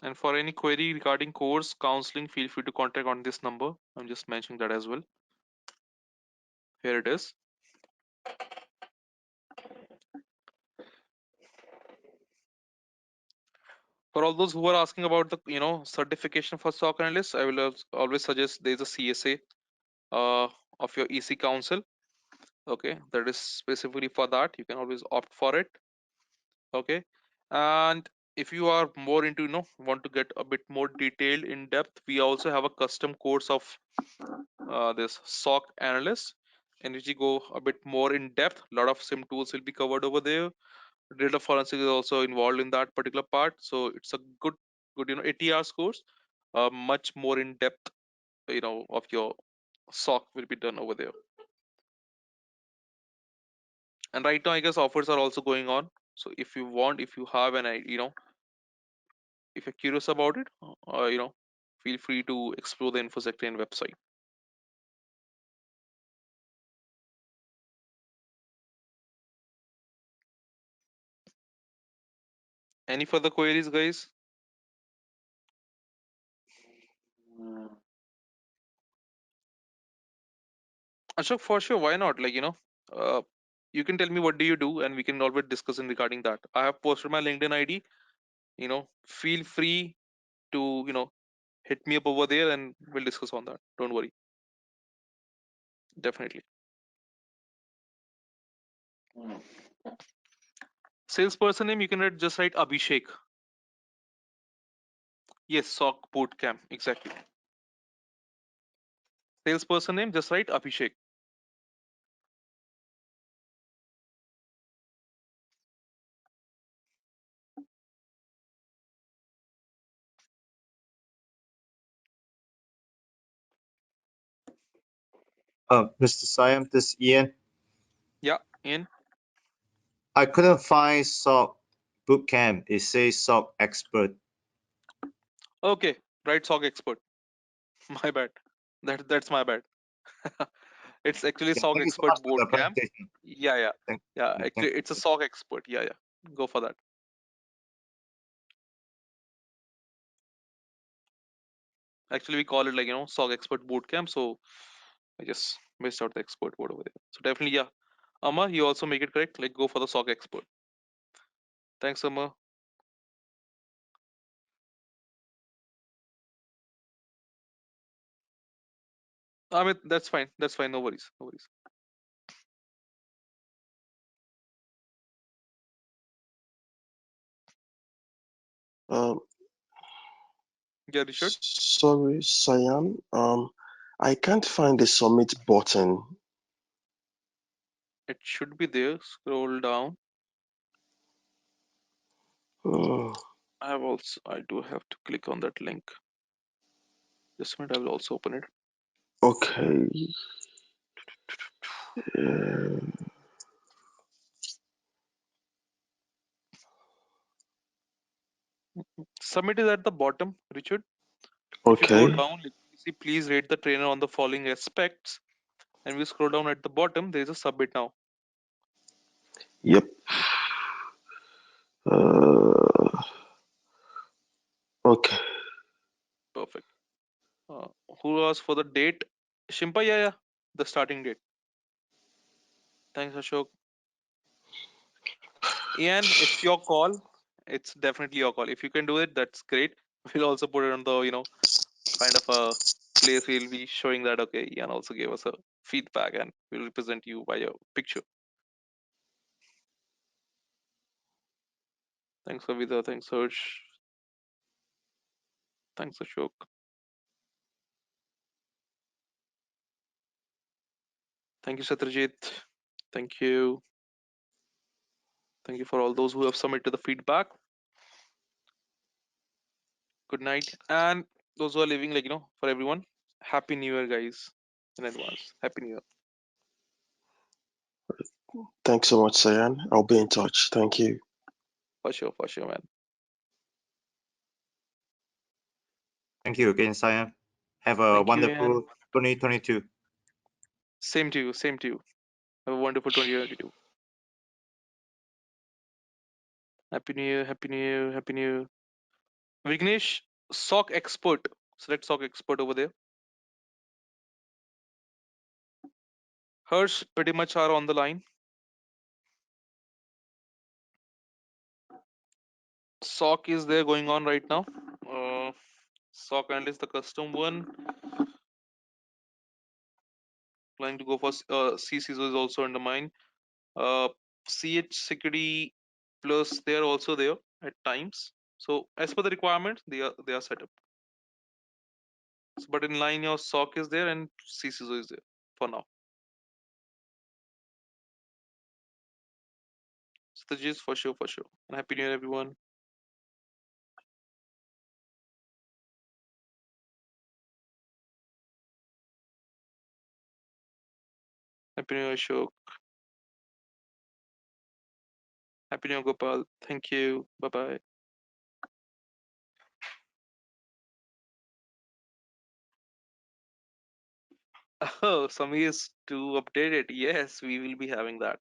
And for any query regarding course counseling, feel free to contact on this number. I'm just mentioning that as well. Here it is. For all those who are asking about the certification for SOC analyst, I will always suggest there is a CSA of your EC council. Okay, that is specifically for that. You can always opt for it. Okay, and if you are more into want to get a bit more detailed in depth, we also have a custom course of this SOC analyst, in which you go a bit more in depth. A lot of sim tools will be covered over there. Data forensic is also involved in that particular part, so it's a good 80 hours course. Much more in depth of your SOC will be done over there. And right now I guess offers are also going on, so if you want, if you have an if you're curious about it, feel free to explore the InfoSectarian website. Any further queries, guys? Ashok, for sure, why not? Uh, you can tell me what do you do, and we can always discuss in regarding that. I have posted my LinkedIn ID. Feel free to hit me up over there, and we'll discuss on that. Don't worry, definitely. Salesperson name you can just write Abhishek. Yes, SOC Bootcamp, exactly. Salesperson name just write Abhishek. Mr. Siam, this is Ian. Yeah, Ian. I couldn't find SOC bootcamp. It says SOC expert. Okay, right, SOC expert. My bad. That's my bad. It's actually Yeah, SOC thank you so expert much for boot the camp. presentation. Yeah, yeah, Thank, yeah. yeah, thank Actually, it's a you. SOC expert. Yeah, yeah. Go for that. Actually, we call it SOC expert boot camp. So I just missed out the expert word over there. So definitely, yeah. Amma, you also make it correct. Like go for the SOC expert. Thanks, Amma. I mean, that's fine. That's fine. No worries. No worries. Um, Yeah, Richard. Sorry, Siam. I can't find the submit button. It should be there. Scroll down. Uh, I do have to click on that link. Just a minute. I will also open it. okay. Uh, Submit is at the bottom, Richard. If you go okay. down, you see, please rate the trainer on the following aspects. And we scroll down at the bottom. There is a submit now. Yep. Uh, okay. Perfect. Uh, who asked for the date? Shimpa, yeah, yeah. The starting date. Thanks, Ashok. Ian, it's your call. It's definitely your call. If you can do it, that's great. We'll also put it on the, kind of a place we'll be showing that, okay, Ian also gave us a feedback and we'll represent you by your picture. Thanks, Kavita. Thanks, Harsh. Thanks, Ashok. Thank you, Satrajit. Thank you. Thank you for all those who have submitted the feedback. Good night. And those who are living, for everyone, Happy New Year, guys, in advance. Happy New Year. Thanks so much, Siam. I'll be in touch. Thank you. For sure, man. Thank you again, Siam. Have a Thank you, Ian. wonderful 2022. Same to you. Same to you. Have a wonderful 2022. Happy New Year. Happy New Year. Happy New Year. Vignesh, SOC expert. Select SOC expert over there. Hers pretty much are on the line. SOC is there going on right now. SOC analyst, the custom one. Planning to go for CCISO is also under mine. CH security plus they are also there at times. So as per the requirements, they are set up. So, but in line your SOC is there and CCISO is there for now. So the for sure, for sure. And happy new year everyone. Happy new year Ashok. Happy new year Gopal. Thank you. Bye bye. Oh, Samir is to update it. Yes, we will be having that.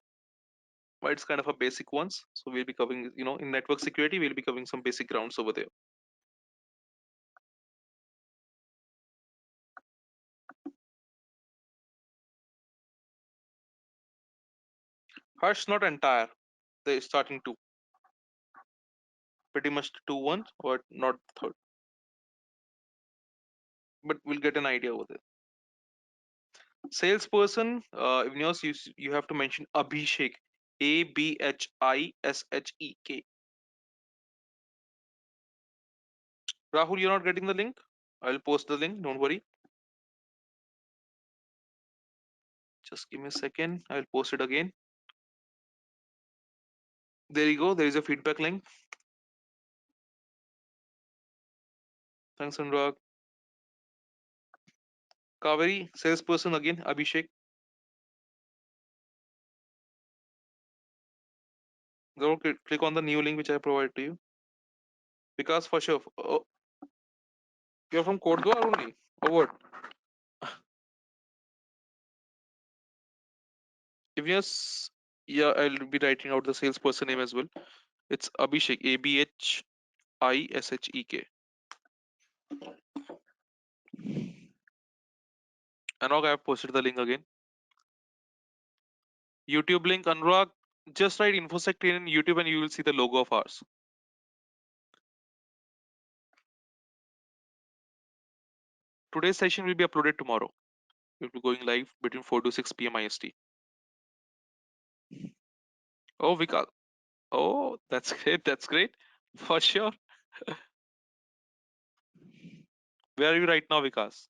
But it's kind of a basic ones. So we'll be covering, in network security, we'll be covering some basic grounds over there. Harsh, not entire. They're starting two. Pretty much two ones, but not third. But we'll get an idea over there. Salesperson, Igneous, you have to mention Abhishek. Abhishek. Rahul, you're not getting the link? I'll post the link, don't worry. Just give me a second. I'll post it again. There you go. There is a feedback link. Thanks, Anurag. Kaveri, salesperson again, Abhishek. Go click on the new link which I provided to you. Because for sure. Oh, you're from Kodwa only? Or what? If yes, yeah, I'll be writing out the salesperson name as well. It's Abhishek, Abhishek. Anurag, I have posted the link again. YouTube link, Anurag. Just write InfoSec train in YouTube and you will see the logo of ours. Today's session will be uploaded tomorrow. We'll be going live between 4 to 6 p.m. IST. Oh, Vikas. Oh, that's great. That's great. For sure. Where are you right now, Vikas?